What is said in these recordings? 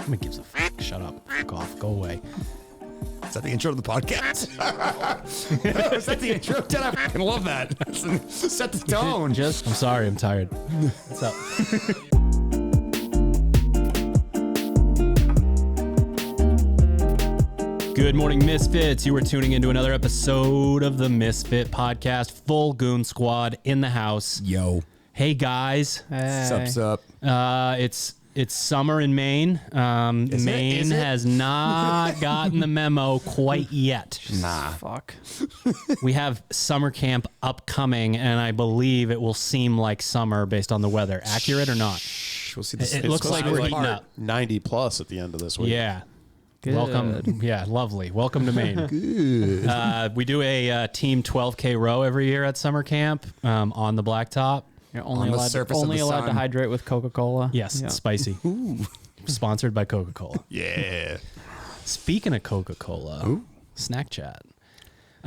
Nobody gives a fuck. Shut up. Fuck off. Go away. Is that the intro to the podcast? Is that the intro? I fucking love that. Set the tone. I'm sorry. I'm tired. What's up? Good morning, Misfits. You are tuning into another episode of the Misfit podcast. Full goon squad in the house. Yo. Hey, guys. Hey. Sup? It's summer in Maine. Maine has not gotten the memo quite yet. Nah. Fuck. We have summer camp upcoming, and I believe it will seem like summer based on the weather. Accurate or not? We'll see this. It looks like we're heating up. 90 plus at the end of this week. Yeah. Good. Welcome. Yeah, lovely. Welcome to Maine. Good. We do a team 12K row every year at summer camp on the blacktop. You're only On the allowed, surface of only the allowed to sun. hydrate with Coca-Cola. Yes, Yeah. spicy. Sponsored by Coca-Cola. Yeah. Speaking of Coca-Cola, Ooh. snack chat.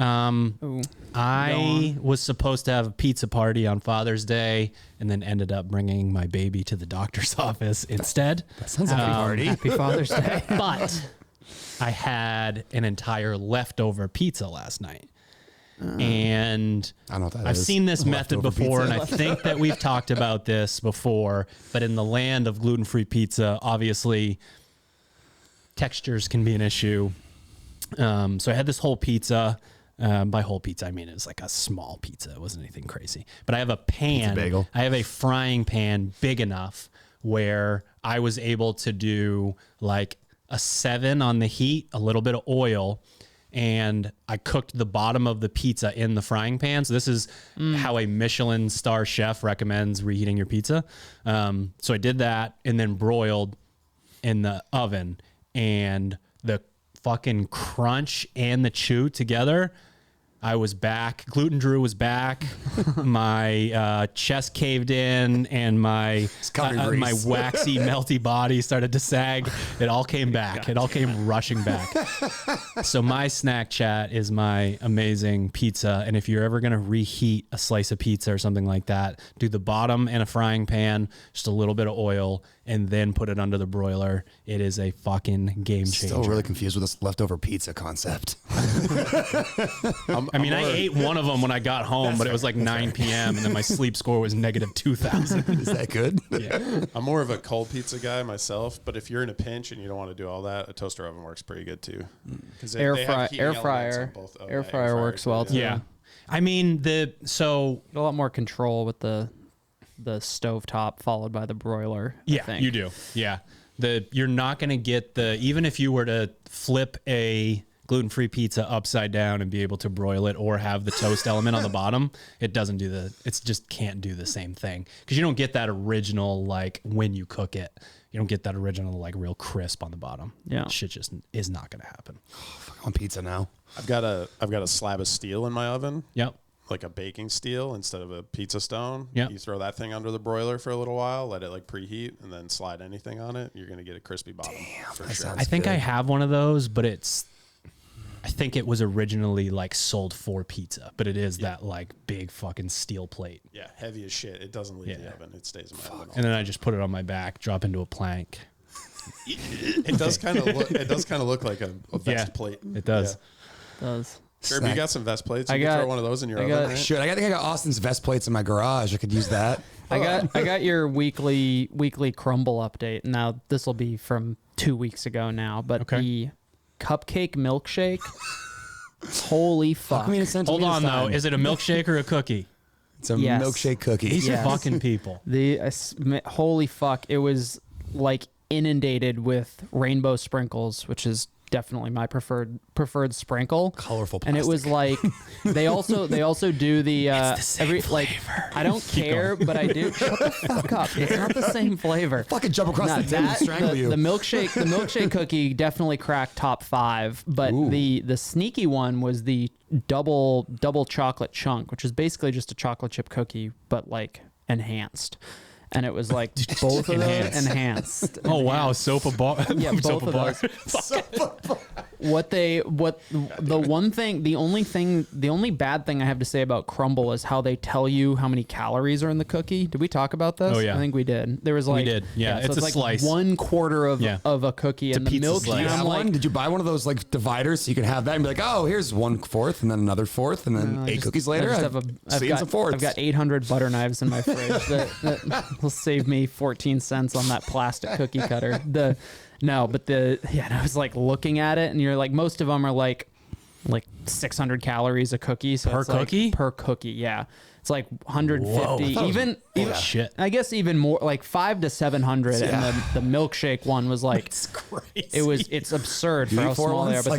Ooh. I was supposed to have a pizza party on Father's Day and then ended up bringing my baby to the doctor's office instead. That sounds like a party. Happy Father's Day. But I had an entire leftover pizza last night. And I don't know what that I've is. seen this method Leftover before, pizza. and I think that we've talked about this before, but in the land of gluten-free pizza, textures can be an issue. So I had this whole pizza. By whole pizza, I mean it was like a small pizza. It wasn't anything crazy. But I have a pan. Pizza bagel. I have a frying pan big enough where I was able to do like a 7 on the heat, a little bit of oil, and I cooked the bottom of the pizza in the frying pan. So this is how a Michelin star chef recommends reheating your pizza. So I did that and then broiled in the oven, and the fucking crunch and the chew together. I was back. Gluten Drew was back. My chest caved in, and my waxy, melty body started to sag. It all came back. It all came rushing back. So my snack chat is my amazing pizza. And if you're ever going to reheat a slice of pizza or something like that, do the bottom in a frying pan, just a little bit of oil, and then put it under the broiler. It is a fucking game changer. Still really confused with this leftover pizza concept. I ate one of them when I got home, but it was like 9 p.m. and then my sleep score was negative 2,000. Is that good? Yeah. I'm more of a cold pizza guy myself, but if you're in a pinch and you don't want to do all that, a toaster oven works pretty good too. Because Air fryer works well too. Yeah. I mean, A lot more control with the stovetop followed by the broiler. I think. you do. Yeah. You're not going to get even if you were to flip a gluten-free pizza upside down and be able to broil it or have the toast element on the bottom, it just can't do the same thing. Because you don't get that original, like when you cook it, you don't get that original, like real crisp on the bottom. Yeah. Shit just is not going to happen. Fuck, on pizza now. I've got a slab of steel in my oven. Yep. Like a baking steel instead of a pizza stone. Yeah. You throw that thing under the broiler for a little while, let it like preheat, and then slide anything on it. You're going to get a crispy bottom. For that sure. sounds I think good. I have one of those, but I think it was originally like sold for pizza, but it is that like big fucking steel plate. Yeah, heavy as shit. It doesn't leave the oven. It stays in my oven. And then I just put it on my back, drop into a plank. It does kind of look like a vest plate. It does. Does. Sure, but you got some vest plates. You I can got- throw one of those in your I oven, got- right? Should I think I got Austin's vest plates in my garage. I could use that. I got your weekly crumble update. Now this will be from 2 weeks ago now, but Okay. the cupcake milkshake. Holy fuck! I mean, it's sent to Hold me this on, though. time. Is it a milkshake or a cookie? It's a Yes. milkshake cookie. These Yes. fucking people. Holy fuck! It was like inundated with rainbow sprinkles, which is definitely my preferred sprinkle. Colorful And it was like they also do the It's the same flavor. I don't care, but I do. Shut the fuck up! It's not the same flavor. Fucking jump across the table and strangle you. The milkshake cookie definitely cracked top 5, but Ooh. the sneaky one was the double chocolate chunk, which is basically just a chocolate chip cookie but like enhanced. And it was like both of those enhanced. Oh, wow. Soap a bar. Yeah, both of those. the only bad thing I have to say about crumble is how they tell you how many calories are in the cookie. Did we talk about this? Oh, yeah. I think we did. There was like, We did. Yeah, so it's a like slice. 1/4 of a cookie, and the pizza milk. slice. Do you I'm have like, one? Did you buy one of those like dividers so you can have that and be like, oh, here's 1/4 and then another 1/4 and then I 8 just- cookies I later? just I've have seen some fourths. I've got 800 butter knives in my fridge that will save me 14 cents on that plastic cookie cutter. And I was like looking at it, and you're like, most of them are like 600 calories a cookie. So Per it's like cookie? per cookie, yeah. It's like 150, even shit. I guess even more, like 500 to 700. Yeah. And the milkshake one was like, It's crazy. it's absurd for You how eat four small they are. ones But like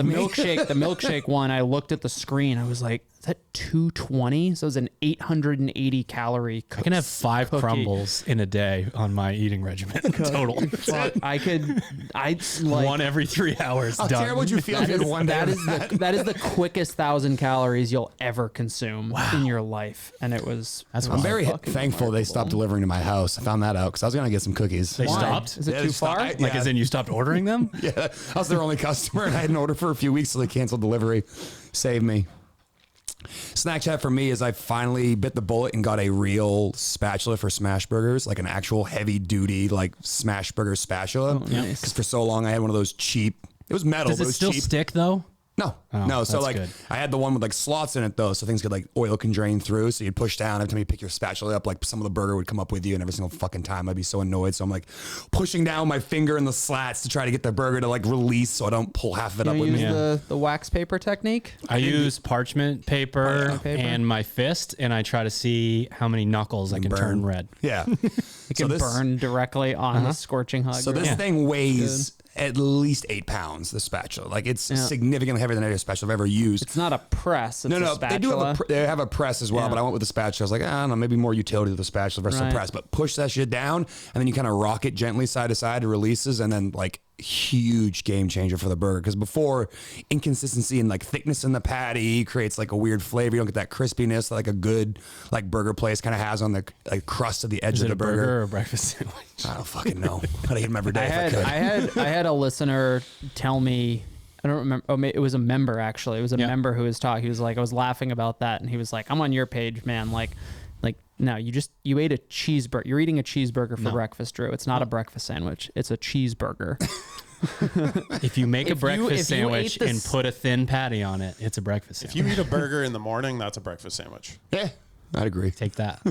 the me? milkshake one, I looked at the screen, I was like, is that 220? So it was an 880 calorie cookie. I can have 5 crumbles in a day on my eating regimen total. Fuck, I'd like One every 3 hours. How done. terrible would you feel if you had one day that of is that is the quickest 1,000 calories you'll ever consume in your life, and it was. I'm very fucking thankful they remarkable. stopped delivering to my house. I found that out because I was going to get some cookies. They Why? stopped? Is it Yeah, too they stopped. far? Like, Yeah. as in you stopped ordering them? Yeah, I was their only customer and I had an order for a few weeks, so they canceled delivery. Saved me. Snack chat for me is I finally bit the bullet and got a real spatula for smash burgers, like an actual heavy duty like smash burger spatula. Oh, nice. Because for so long I had one of those cheap. It was metal, Does but it it was still cheap. stick though? No, Oh, no. So that's like good. I had the one with like slots in it though, so things could like oil can drain through. So you'd push down every time you pick your spatula up, like some of the burger would come up with you, and every single fucking time I'd be so annoyed. So I'm like pushing down my finger in the slats to try to get the burger to like release, so I don't pull half of it You up know, with use me. the wax paper technique. I use parchment paper, Parchment paper? and my fist, and I try to see how many knuckles I can turn red. Yeah. It can burn directly on the scorching hug. So this thing weighs at least 8 pounds. The spatula, like it's significantly heavier than any other spatula I've ever used. it's not a press. It's a No, spatula. they do have they have a press as well, Yeah. but I went with the spatula. I was like, I don't know, maybe more utility to the spatula versus Right. the press. But push that shit down, and then you kind of rock it gently side to side. It releases, and then like huge game changer for the burger. Because before, inconsistency and like thickness in the patty creates like a weird flavor. You don't get that crispiness that like a good like burger place kind of has on the like crust of the edge Is of it the a burger burger. or a breakfast sandwich? I don't fucking know. I'd eat them every day I if I had could. I had a listener tell me, I don't remember. Oh, it was a member actually. It was a member who was talking. He was like, I was laughing about that, and he was like, "I'm on your page, man. Like, no, you ate a cheeseburger. You're eating a cheeseburger for breakfast, Drew. It's not a breakfast sandwich. It's a cheeseburger." If you make a breakfast if you sandwich ate and this- put a thin patty on it, it's a breakfast If sandwich. you eat a burger in the morning, that's a breakfast sandwich. Yeah, I'd agree. Take that.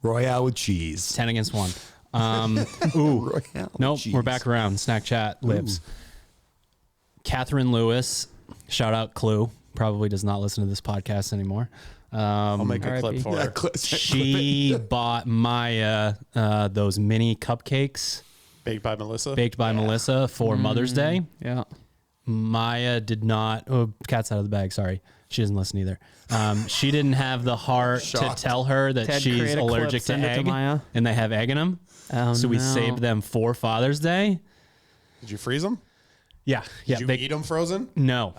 Royale with cheese. 10 against 1. Ooh. Royale with Nope, cheese. we're back around. Snack chat lives. Catherine Lewis, shout out Clue, probably does not listen to this podcast anymore. I'll make a clip RIP. for her. She bought Maya those mini cupcakes Baked by Melissa. baked by Melissa for Mother's Day. Yeah. Maya did not. Oh, cat's out of the bag. Sorry. She doesn't listen either. She didn't have the heart to Shocked. tell her that Ted, she's create a clip, allergic to send it to egg Maya. and they have egg in them. Oh, So we no. saved them for Father's Day. Did you freeze them? Yeah. Yeah. Did you They, eat them frozen? no.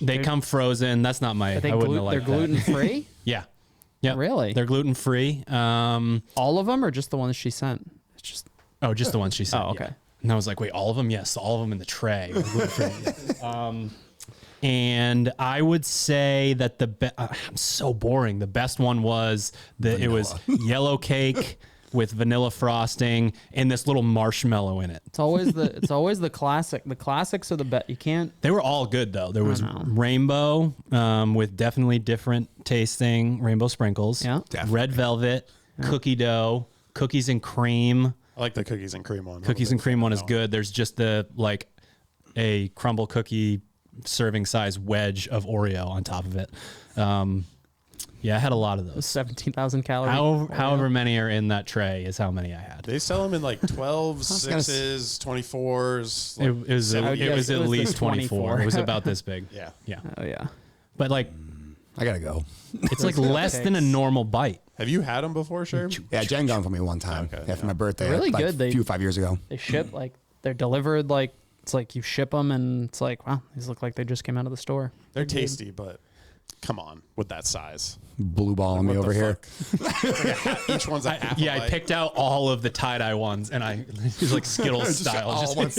They come frozen. That's not my. Are they I wouldn't have they're liked that. gluten free? Yeah. Yeah. Really? They're gluten free. All of them, or just the ones she sent? It's just Oh, just the ones she said. Oh, okay. Yeah. And I was like, wait, all of them? Yes, all of them in the tray. And I would say that I'm so boring. The best one was it was yellow cake with vanilla frosting and this little marshmallow in it. it's always the classic. The classics are the best. You can't. They were all good though. There was rainbow with definitely different tasting rainbow sprinkles. Yeah. Red velvet, cookie dough, cookies and cream. I like the cookies and cream one. Cookies and cream one is good. There's just a crumble cookie serving size wedge of Oreo on top of it. Yeah, I had a lot of those. 17,000 calories. However many are in that tray is how many I had. They sell them in like 12s, gonna 6s, 24s. Like It was I guess at it was the least 24. 24. It was about this big. Yeah. Yeah. Oh yeah. But like, I gotta go. it's like less than a normal bite. Have you had them before, Sherb? Yeah, Jen got them for me one time. Okay, yeah, for my birthday. They're really like good. A few 5 years ago. They ship like they're delivered like it's like you ship them and it's like wow these look like they just came out of the store. They're tasty, but come on with that size. Blue ball on me What over the here. fuck? Each one's a half. Yeah, a I bite. picked out all of the tie-dye ones and it was like Skittles style all just ones.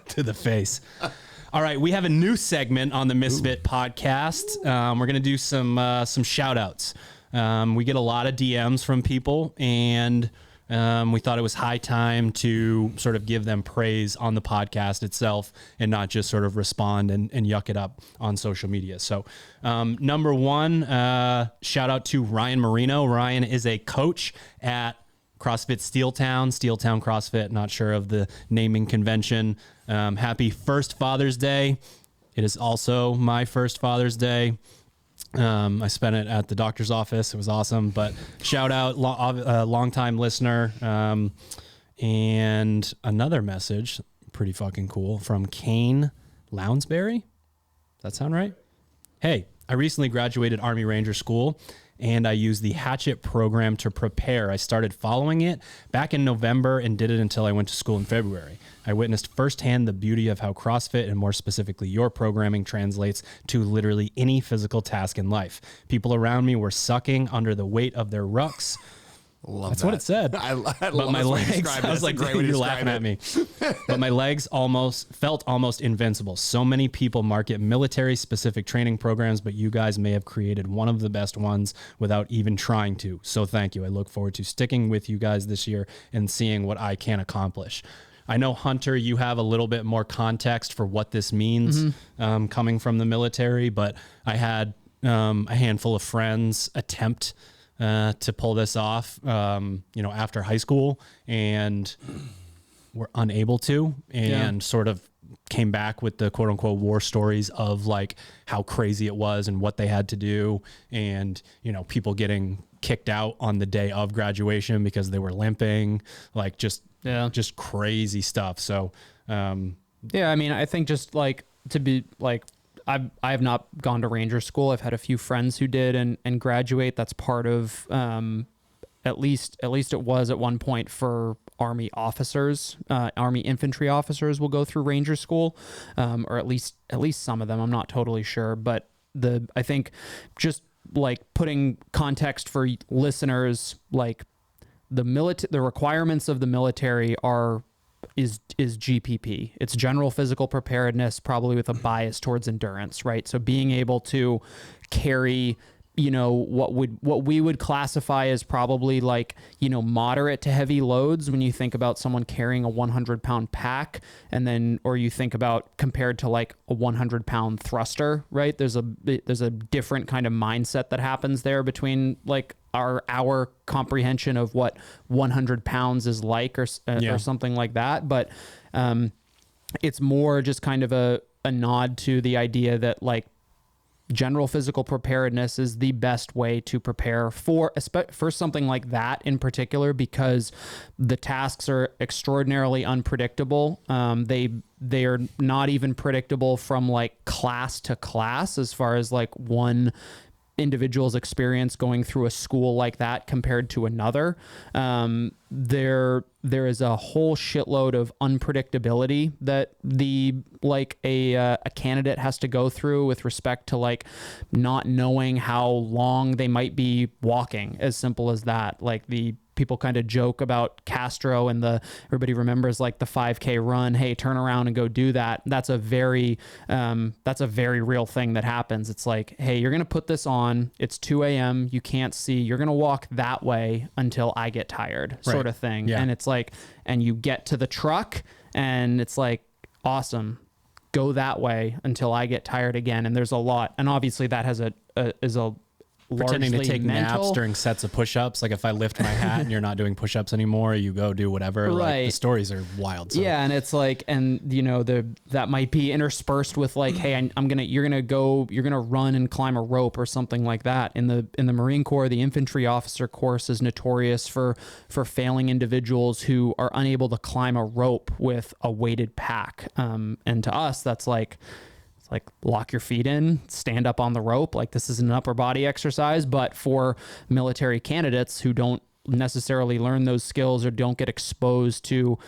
to the face. All right, we have a new segment on the Misfit podcast. We're going to do some shout outs. We get a lot of DMs from people, and we thought it was high time to sort of give them praise on the podcast itself and not just sort of respond and yuck it up on social media. So number one, shout out to Ryan Marino. Ryan is a coach at CrossFit Steeltown CrossFit, not sure of the naming convention. Happy first Father's Day. It is also my first Father's Day. I spent it at the doctor's office. It was awesome, but shout out, longtime listener. And another message, pretty fucking cool, from Kane Lounsbury. Does that sound right? Hey, I recently graduated Army Ranger School, and I used the Hatchet program to prepare. I started following it back in November and did it until I went to school in February. I witnessed firsthand the beauty of how CrossFit, and more specifically your programming, translates to literally any physical task in life. People around me were sucking under the weight of their rucks. That's what it said. I but love my legs, I I was like, you're laughing at me. But my legs felt almost invincible. So many people market military specific training programs, but you guys may have created one of the best ones without even trying to. So thank you. I look forward to sticking with you guys this year and seeing what I can accomplish. I know, Hunter, you have a little bit more context for what this means coming from the military, but I had a handful of friends attempt to pull this off, after high school, and were unable to, and sort of came back with the quote unquote war stories of like how crazy it was and what they had to do. And, people getting kicked out on the day of graduation because they were limping, like just crazy stuff. So, I mean, I think just like to be like, I have not gone to Ranger school. I've had a few friends who did and graduate. That's part of, at least it was at one point for Army officers. Army infantry officers will go through Ranger school, or at least some of them. I'm not totally sure, but I think just like putting context for listeners, like the requirements of the military is GPP. It's general physical preparedness, probably with a bias towards endurance, right? So being able to carry, what we would classify as probably like, moderate to heavy loads when you think about someone carrying a 100-pound pack, and then, or you think about compared to like a 100-pound thruster, right? There's a different kind of mindset that happens there between like our comprehension of what 100 pounds is like, or something like that. But it's more just kind of a nod to the idea that like general physical preparedness is the best way to prepare for something like that in particular, because the tasks are extraordinarily unpredictable. They are not even predictable from like class to class as far as like one individual's experience going through a school like that compared to another. There is a whole shitload of unpredictability that a candidate has to go through with respect to like not knowing how long they might be walking, as simple as that. Like the people kind of joke about Castro and everybody remembers like the 5K run. Hey, turn around and go do that. That's a very real thing that happens. It's like, hey, you're going to put this on. It's 2 a.m. You can't see. You're going to walk that way until I get tired, sort of thing. Yeah. And it's like, and you get to the truck and it's like, awesome. Go that way until I get tired again. And there's a lot. And obviously that has is a pretending to take mental naps during sets of push-ups. Like if I lift my hat and you're not doing push-ups anymore, you go do whatever. Right. Like the stories are wild. So. Yeah. And it's like, and that might be interspersed with like, hey, you're going to run and climb a rope or something like that. In the Marine Corps, the infantry officer course is notorious for failing individuals who are unable to climb a rope with a weighted pack. And to us, that's like lock your feet in, stand up on the rope. Like this is an upper body exercise, but for military candidates who don't necessarily learn those skills or don't get exposed to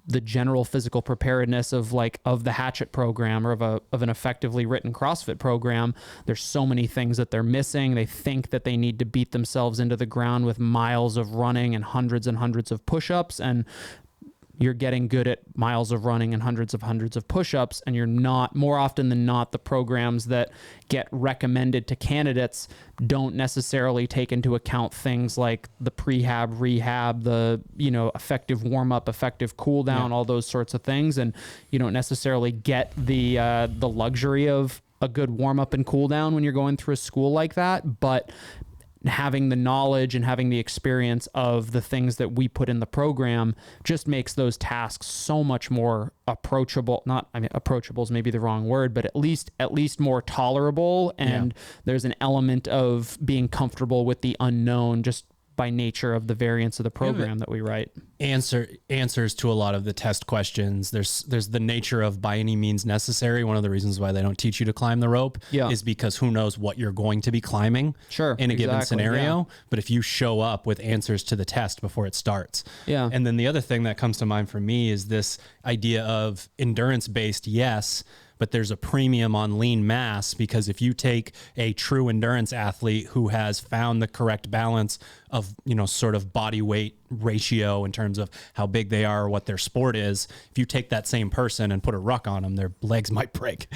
the general physical preparedness of the Hatchet program or of an effectively written CrossFit program, there's so many things that they're missing. They think that they need to beat themselves into the ground with miles of running and hundreds of push-ups, and you're getting good at miles of running and hundreds of push-ups, and you're not, more often than not, the programs that get recommended to candidates don't necessarily take into account things like the prehab, rehab, the, you know, effective warm-up, effective cool down, all those sorts of things. And you don't necessarily get the luxury of a good warm-up and cool down when you're going through a school like that. But having the knowledge and having the experience of the things that we put in the program just makes those tasks so much more approachable. Not, I mean, approachable is maybe the wrong word, but at least more tolerable. And there's an element of being comfortable with the unknown just by nature of the variance of the program that we write. Answers to a lot of the test questions. There's the nature of by any means necessary. One of the reasons why they don't teach you to climb the rope is because who knows what you're going to be climbing in a given scenario. But if you show up with answers to the test before it starts. And then the other thing that comes to mind for me is this idea of endurance based, yes, but there's a premium on lean mass, because if you take a true endurance athlete who has found the correct balance of, you know, sort of body weight ratio in terms of how big they are or what their sport is, if you take that same person and put a ruck on them, their legs might break.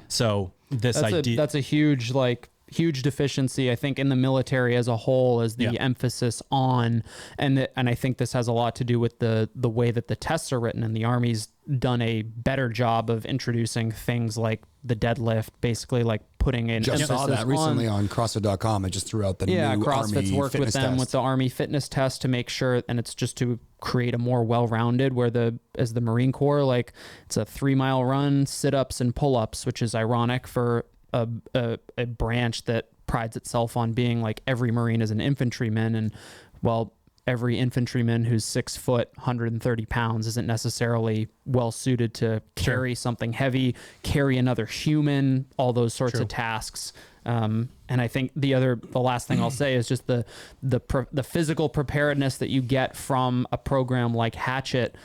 So that's a huge deficiency, I think, in the military as a whole, is the emphasis on, and I think this has a lot to do with the way that the tests are written, and the Army's done a better job of introducing things like the deadlift, basically like putting in just saw that recently on CrossFit.com. I just threw out the new CrossFit's Army worked with them test. with the Army fitness test to make sure, and it's just to create a more well-rounded, where as the Marine Corps, like it's a 3-mile run, sit-ups and pull-ups, which is ironic for a branch that prides itself on being like every Marine is an infantryman. And well, every infantryman who's 6 foot, 130 pounds isn't necessarily well suited to carry something heavy, carry another human, all those sorts of tasks. And I think the last thing I'll say is just the physical preparedness that you get from a program like Hatchet.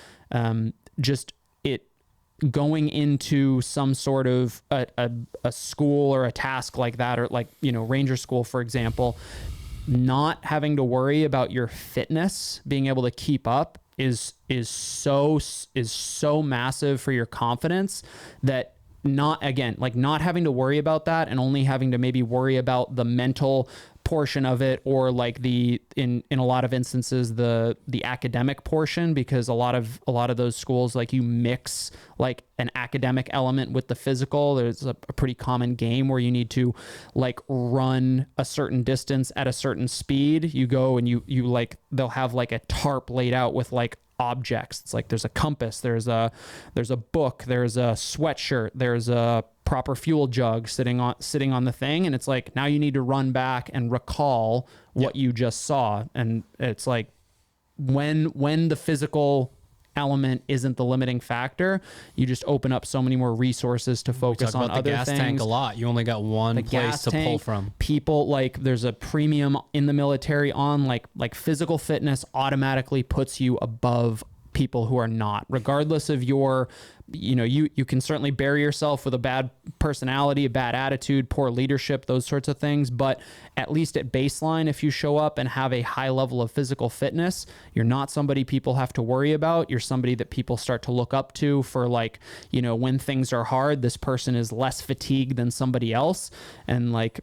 Going into some sort of a school or a task like that, or like, you know, Ranger School, for example, not having to worry about your fitness, being able to keep up is so massive for your confidence, that not having to worry about that and only having to maybe worry about the mental portion of it, or like in a lot of instances the academic portion, because a lot of those schools, like, you mix like an academic element with the physical. There's a pretty common game where you need to like run a certain distance at a certain speed. You go and you like, they'll have like a tarp laid out with like objects. It's like there's a compass, there's a book, there's a sweatshirt, there's a proper fuel jug sitting on the thing, and it's like, now you need to run back and recall what you just saw. And it's like, when the physical element isn't the limiting factor, you just open up so many more resources to focus on other things. The gas tank a lot. You only got one place to pull from. People, like, there's a premium in the military on like physical fitness automatically puts you above people who are not, regardless of your, you know, you can certainly bury yourself with a bad personality, a bad attitude, poor leadership, those sorts of things. But at least at baseline, if you show up and have a high level of physical fitness, you're not somebody people have to worry about. You're somebody that people start to look up to for, like, you know, when things are hard, this person is less fatigued than somebody else. And like,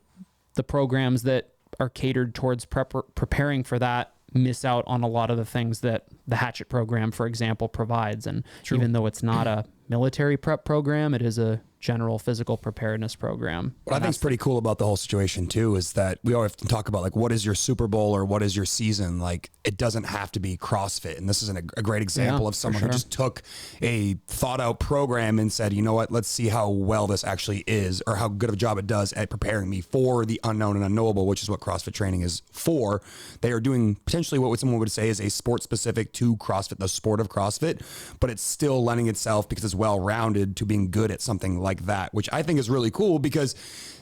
the programs that are catered towards preparing for that miss out on a lot of the things that the Hatchet program, for example, provides. And even though it's not a military prep program, it is a general physical preparedness program. What I think is pretty cool about the whole situation too is that we always talk about, like, what is your Super Bowl or what is your season? Like, it doesn't have to be CrossFit. And this is a great example of someone who just took a thought out program and said, you know what, let's see how well this actually is, or how good of a job it does at preparing me for the unknown and unknowable, which is what CrossFit training is for. They are doing potentially what someone would say is a sport specific to CrossFit, the sport of CrossFit, but it's still lending itself, because it's well-rounded, to being good at something like that, which I think is really cool. Because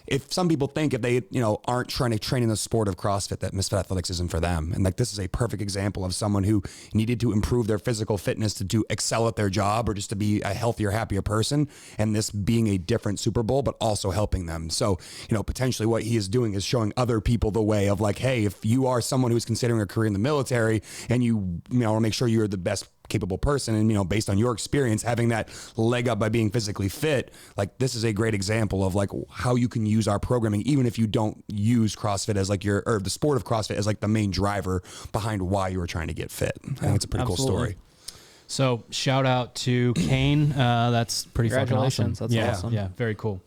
if some people think if they, you know, aren't trying to train in the sport of CrossFit, that Misfit Athletics isn't for them. And like, this is a perfect example of someone who needed to improve their physical fitness to excel at their job, or just to be a healthier, happier person. And this being a different Super Bowl, but also helping them. So, you know, potentially what he is doing is showing other people the way of, like, hey, if you are someone who's considering a career in the military and you know, want to make sure you're the best capable person. And, you know, based on your experience, having that leg up by being physically fit, like this is a great example of like how you can use our programming, even if you don't use CrossFit as like or the sport of CrossFit as like the main driver behind why you were trying to get fit. I think it's a pretty cool story. So shout out to Kane. That's pretty fucking awesome. That's awesome. Yeah, very cool.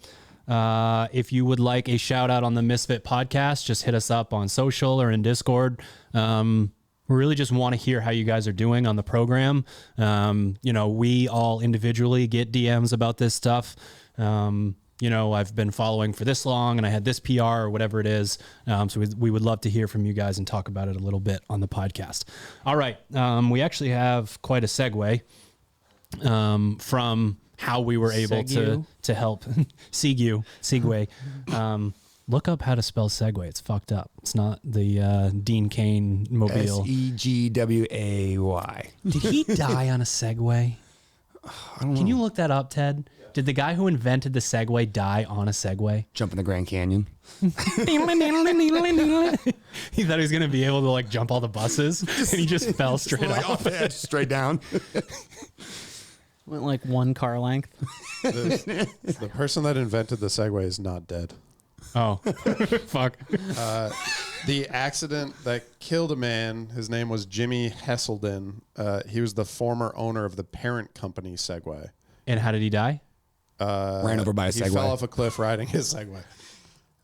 If you would like a shout out on the Misfit podcast, just hit us up on social or in Discord. We really just want to hear how you guys are doing on the program. You know, we all individually get DMs about this stuff. You know, I've been following for this long and I had this PR or whatever it is. So we would love to hear from you guys and talk about it a little bit on the podcast. All right. We actually have quite a segue from how we were able to help segue. Look up how to spell Segway. It's fucked up. It's not the Dean Cain mobile. Segway. Did he die on a Segway? I don't know. Can you look that up, Ted? Did the guy who invented the Segway die on a Segway? Jump in the Grand Canyon. He thought he was going to be able to like jump all the buses and he just fell straight off. Straight down. Went like one car length. The person that invented the Segway is not dead. Oh, fuck. The accident that killed a man, his name was Jimmy Hesselden. He was the former owner of the parent company Segway. And how did he die? Ran over by a He Segway. fell off a cliff riding his Segway.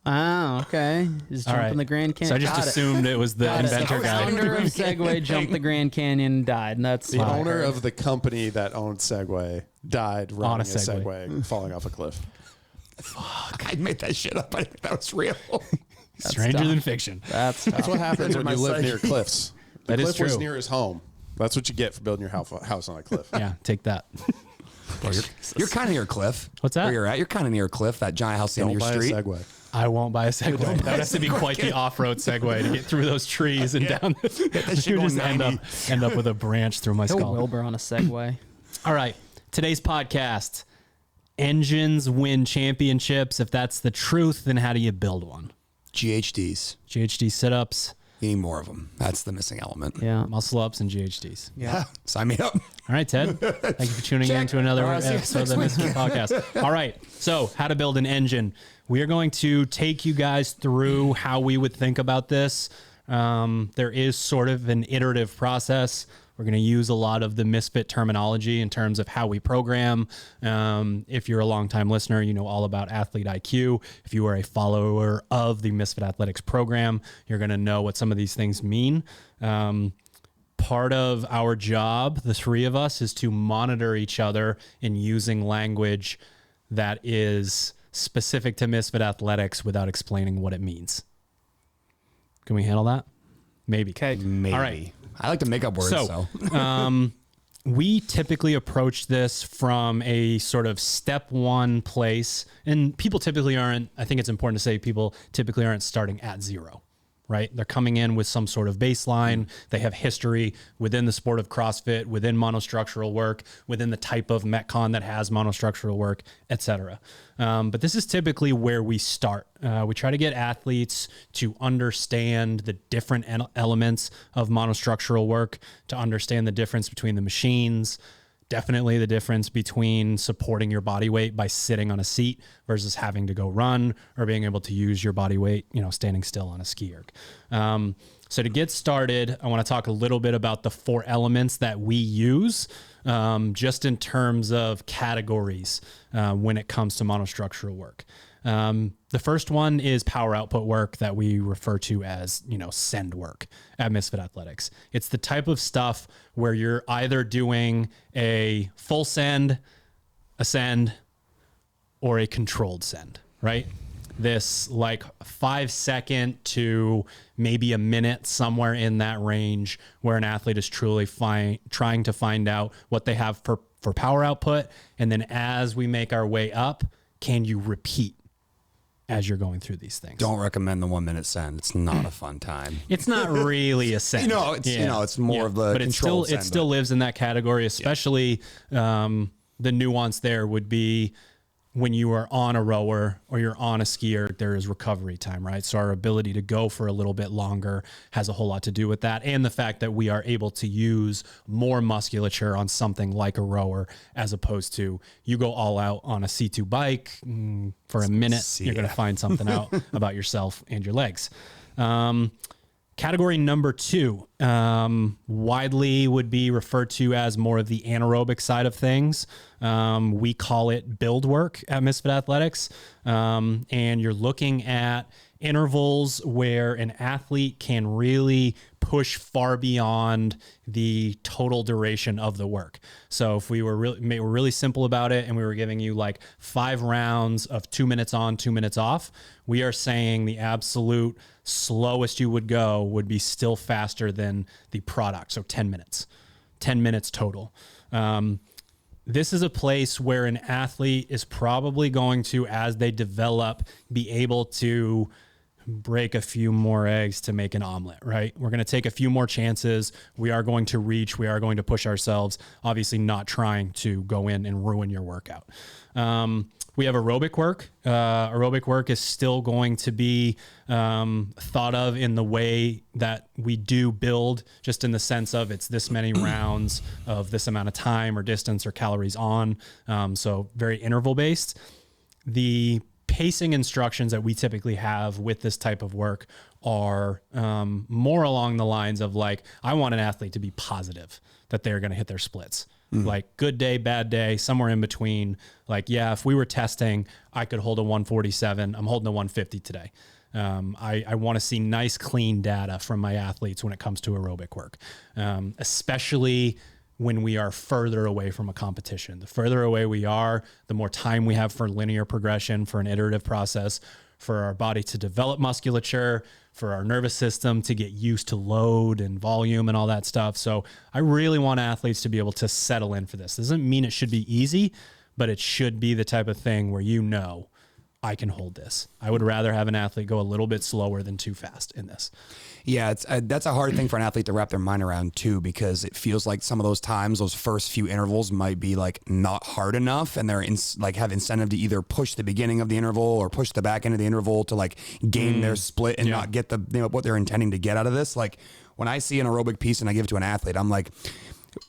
Oh, okay. Just All jump right. in the Grand Canyon. So I just assumed it was the inventor The guy. founder of Segway jumped the Grand Canyon, died. And that's The owner of the company that owned Segway died riding a Segway, falling off a cliff. Fuck, I made that shit up. I think that was real. Stranger than fiction. That's That's what happens when you live near cliffs. The That is cliff was true. near his home. That's what you get for building your house on a cliff. Yeah, take that. Bro, you're kind of near a cliff. What's that? Where you're at, you're kind of near a cliff. That giant house on Don't your buy street. a Segway. I won't buy a Segway. That would have to be quite the off-road Segway to get through those trees and down. that shit You going just end 90. up with a branch through my Go skull. Wilbur on a Segway. All right, today's podcast: engines win championships. If that's the truth, then how do you build one? GHDs. GHD sit-ups, You need more of them. That's the missing element. Yeah. muscle-ups, and GHDs. Yeah. Sign me up. All right, Ted. Thank you for tuning in to another episode of the Misfit podcast. All right. So, how to build an engine. We are going to take you guys through how we would think about this. There is sort of an iterative process. We're going to use a lot of the Misfit terminology in terms of how we program. If you're a longtime listener, you know all about athlete IQ. If you are a follower of the Misfit Athletics program, you're going to know what some of these things mean. Part of our job, the three of us, is to monitor each other in using language that is specific to Misfit Athletics without explaining what it means. Can we handle that? Maybe. Okay. Maybe. All right. I like to make up words, So, we typically approach this from a sort of step one place, and people typically aren't, I think it's important to say people typically aren't starting at zero, right? They're coming in with some sort of baseline. They have history within the sport of CrossFit, within monostructural work, within the type of Metcon that has monostructural work, etc. But this is typically where we start. We try to get athletes to understand the different elements of monostructural work, to understand the difference between the machines, definitely the difference between supporting your body weight by sitting on a seat versus having to go run, or being able to use your body weight, you know, standing still on a ski erg. So to get started, I want to talk a little bit about the 4 elements that we use, just in terms of categories when it comes to monostructural work. The first one is power output work that we refer to as, you know, send work at Misfit Athletics. It's the type of stuff where you're either doing a full send, a send, or a controlled send, right? This like 5-second to maybe a minute, somewhere in that range, where an athlete is truly trying to find out what they have for power output. And then as we make our way up, can you repeat as you're going through these things? don't recommend the 1 minute send. It's not a fun time. It's not really a send. It's more of the but controlled it still lives in that category, especially the nuance there would be when you are on a rower or you're on a skier, there is recovery time, right? So our ability to go for a little bit longer has a whole lot to do with that. And the fact that we are able to use more musculature on something like a rower, as opposed to you go all out on a C2 bike for a minute, you're going to find something out about yourself and your legs. Category number 2, widely would be referred to as more of the anaerobic side of things. We call it build work at Misfit Athletics. And you're looking at intervals where an athlete can really push far beyond the total duration of the work. So if we were really simple about it and we were giving you like 5 rounds of 2 minutes on, 2 minutes off, we are saying the absolute slowest you would go would be still faster than the product. So 10 minutes total. This is a place where an athlete is probably going to, as they develop, be able to break a few more eggs to make an omelet, right? We're going to take a few more chances. We are going to reach, we are going to push ourselves, obviously not trying to go in and ruin your workout. We have aerobic work. Aerobic work is still going to be thought of in the way that we do build, just in the sense of it's this many rounds of this amount of time or distance or calories on. So very interval based. The pacing instructions that we typically have with this type of work are more along the lines of like, I want an athlete to be positive that they're going to hit their splits. Like good day, bad day, somewhere in between. Like, yeah, if we were testing, I could hold a 147. I'm holding a 150 today. I want to see nice, clean data from my athletes when it comes to aerobic work, especially when we are further away from a competition. The further away we are, the more time we have for linear progression, for an iterative process, for our body to develop musculature, for our nervous system to get used to load and volume and all that stuff. So I really want athletes to be able to settle in for this. Doesn't mean it should be easy, but it should be the type of thing where I can hold this. I would rather have an athlete go a little bit slower than too fast in this. Yeah, that's a hard thing for an athlete to wrap their mind around too, because it feels like some of those times, those first few intervals might be like not hard enough, and they're have incentive to either push the beginning of the interval or push the back end of the interval to like gain their split and not get what they're intending to get out of this. Like when I see an aerobic piece and I give it to an athlete, I'm like,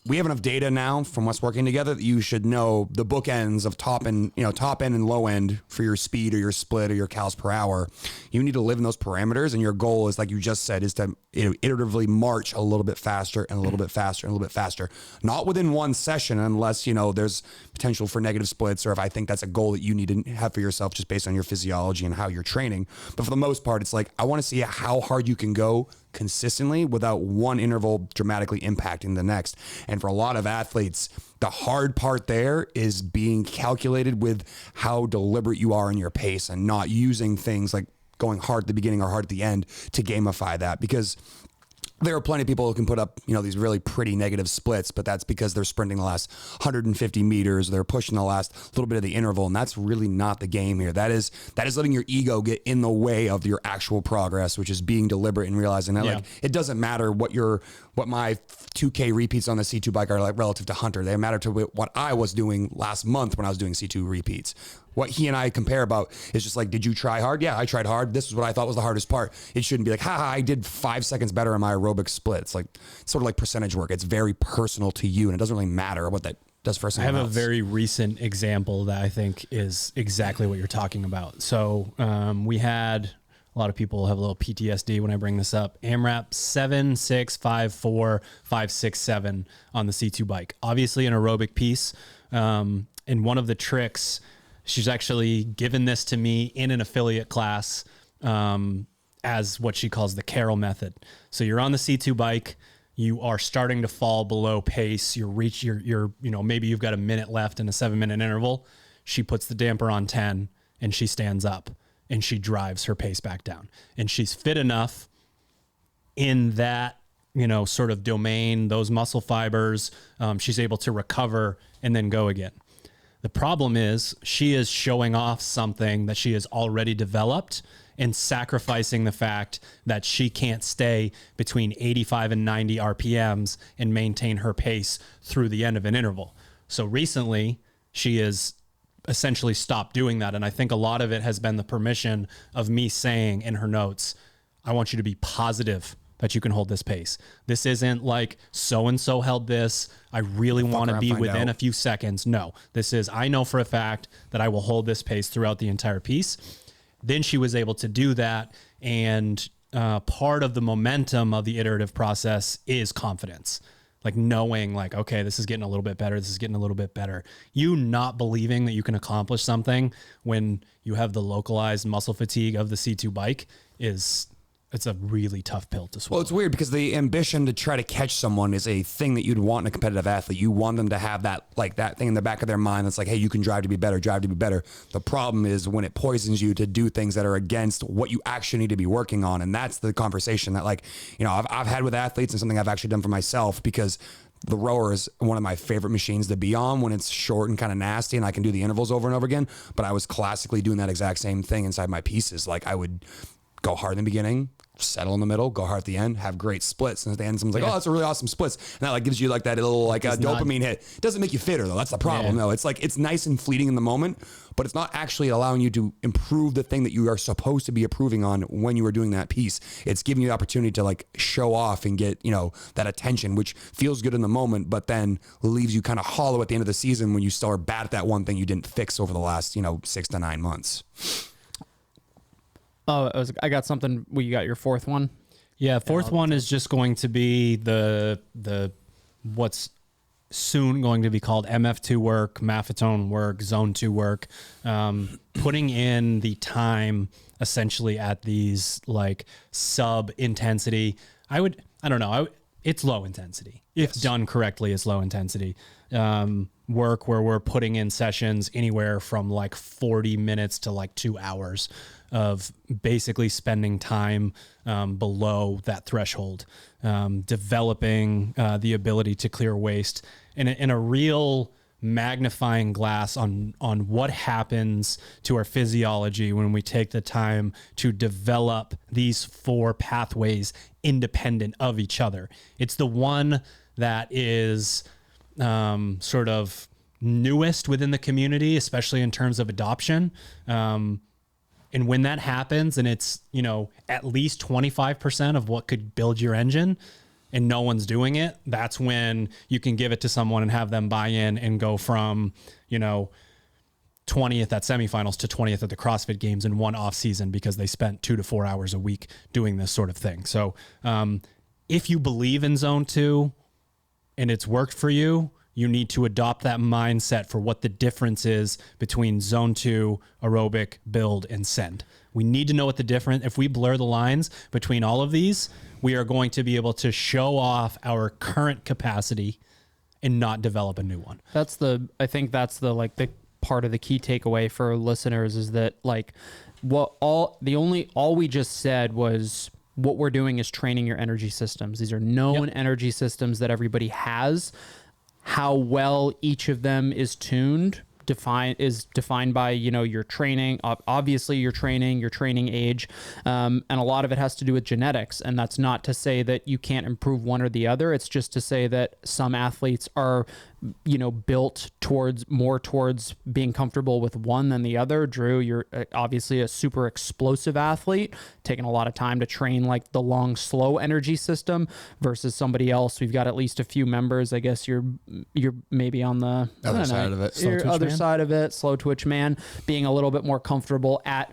we have enough data now from us working together that you should know the bookends of top end and low end for your speed or your split or your calories per hour. You need to live in those parameters, and your goal is, like you just said, is to iteratively march a little bit faster and a little bit faster and a little bit faster. Not within one session, unless there's potential for negative splits, or if I think that's a goal that you need to have for yourself just based on your physiology and how you're training. But for the most part, it's like I want to see how hard you can go consistently without one interval dramatically impacting the next. And for a lot of athletes, the hard part there is being calculated with how deliberate you are in your pace and not using things like going hard at the beginning or hard at the end to gamify that, because there are plenty of people who can put up, these really pretty negative splits, but that's because they're sprinting the last 150 meters. They're pushing the last little bit of the interval, and that's really not the game here. That is letting your ego get in the way of your actual progress, which is being deliberate and realizing that like it doesn't matter what my 2K repeats on the C2 bike are like relative to Hunter. They matter to what I was doing last month when I was doing C2 repeats. What he and I compare about is just like, did you try hard? Yeah, I tried hard. This is what I thought was the hardest part. It shouldn't be like, I did 5 seconds better in my aerobic split. It's like sort of like percentage work. It's very personal to you, and it doesn't really matter what that does for someone else. I have a very recent example that I think is exactly what you're talking about. So we had a lot of people have a little PTSD when I bring this up. AMRAP 7654567 on the C2 bike. Obviously an aerobic piece. And one of the tricks, she's actually given this to me in an affiliate class as what she calls the Carroll method. So you're on the C2 bike, you are starting to fall below pace. You're maybe you've got a minute left in a 7-minute interval. She puts the damper on 10 and she stands up and she drives her pace back down. And she's fit enough in that, sort of domain, those muscle fibers, she's able to recover and then go again. The problem is she is showing off something that she has already developed and sacrificing the fact that she can't stay between 85 and 90 RPMs and maintain her pace through the end of an interval. So recently she is essentially stopped doing that. And I think a lot of it has been the permission of me saying in her notes, I want you to be positive that you can hold this pace. This isn't like so-and-so held this. I really want to be within a few seconds. No, this is, I know for a fact that I will hold this pace throughout the entire piece. Then she was able to do that. And part of the momentum of the iterative process is confidence. Like knowing like, okay, this is getting a little bit better. This is getting a little bit better. You not believing that you can accomplish something when you have the localized muscle fatigue of the C2 bike it's a really tough pill to swallow. Well, it's weird because the ambition to try to catch someone is a thing that you'd want in a competitive athlete. You want them to have that, like that thing in the back of their mind that's like, hey, you can drive to be better, drive to be better. The problem is when it poisons you to do things that are against what you actually need to be working on. And that's the conversation that, like, you know, I've had with athletes and something I've actually done for myself, because the rower is one of my favorite machines to be on when it's short and kind of nasty and I can do the intervals over and over again. But I was classically doing that exact same thing inside my pieces. Like I would go hard in the beginning, settle in the middle, go hard at the end, have great splits. And at the end, someone's like, oh, that's a really awesome splits. And that like gives you like that little like a dopamine hit. It doesn't make you fitter though. That's the problem. No, it's like, it's nice and fleeting in the moment, but it's not actually allowing you to improve the thing that you are supposed to be improving on when you are doing that piece. It's giving you the opportunity to like show off and get, you know, that attention, which feels good in the moment, but then leaves you kind of hollow at the end of the season when you still are bad at that one thing you didn't fix over the last, 6 to 9 months. Oh, I got something. Well, you got your fourth one? Yeah, fourth one is just going to be the what's soon going to be called MF2 work, Maffetone work, Zone 2 work, putting in the time essentially at these like sub intensity. It's low intensity. If done correctly, it's low intensity work where we're putting in sessions anywhere from like 40 minutes to like 2 hours of basically spending time below that threshold, developing the ability to clear waste in a real magnifying glass on what happens to our physiology when we take the time to develop these 4 pathways independent of each other. It's the one that is sort of newest within the community, especially in terms of adoption. And when that happens and it's, at least 25% of what could build your engine and no one's doing it, that's when you can give it to someone and have them buy in and go from, 20th at semifinals to 20th at the CrossFit Games in one off season because they spent 2 to 4 hours a week doing this sort of thing. So if you believe in Zone 2 and it's worked for you, you need to adopt that mindset for what the difference is between Zone 2, aerobic, build, and send. We need to know what the difference. If we blur the lines between all of these, we are going to be able to show off our current capacity and not develop a new one. I think that's the part of the key takeaway for listeners is that all we just said was what we're doing is training your energy systems. These are known energy systems that everybody has. How well each of them is tuned is defined by, your training, obviously your training age. And a lot of it has to do with genetics. And that's not to say that you can't improve one or the other. It's just to say that some athletes are, built more towards being comfortable with one than the other. Drew, you're obviously a super explosive athlete, taking a lot of time to train like the long, slow energy system versus somebody else. We've got at least a few members. I guess you're maybe on the other side of it. Side of it, slow twitch man, being a little bit more comfortable at,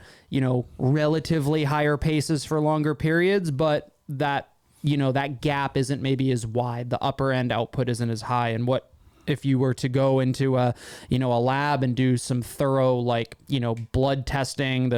relatively higher paces for longer periods, but that gap isn't maybe as wide. The upper end output isn't as high. And what if you were to go into a lab and do some thorough blood testing,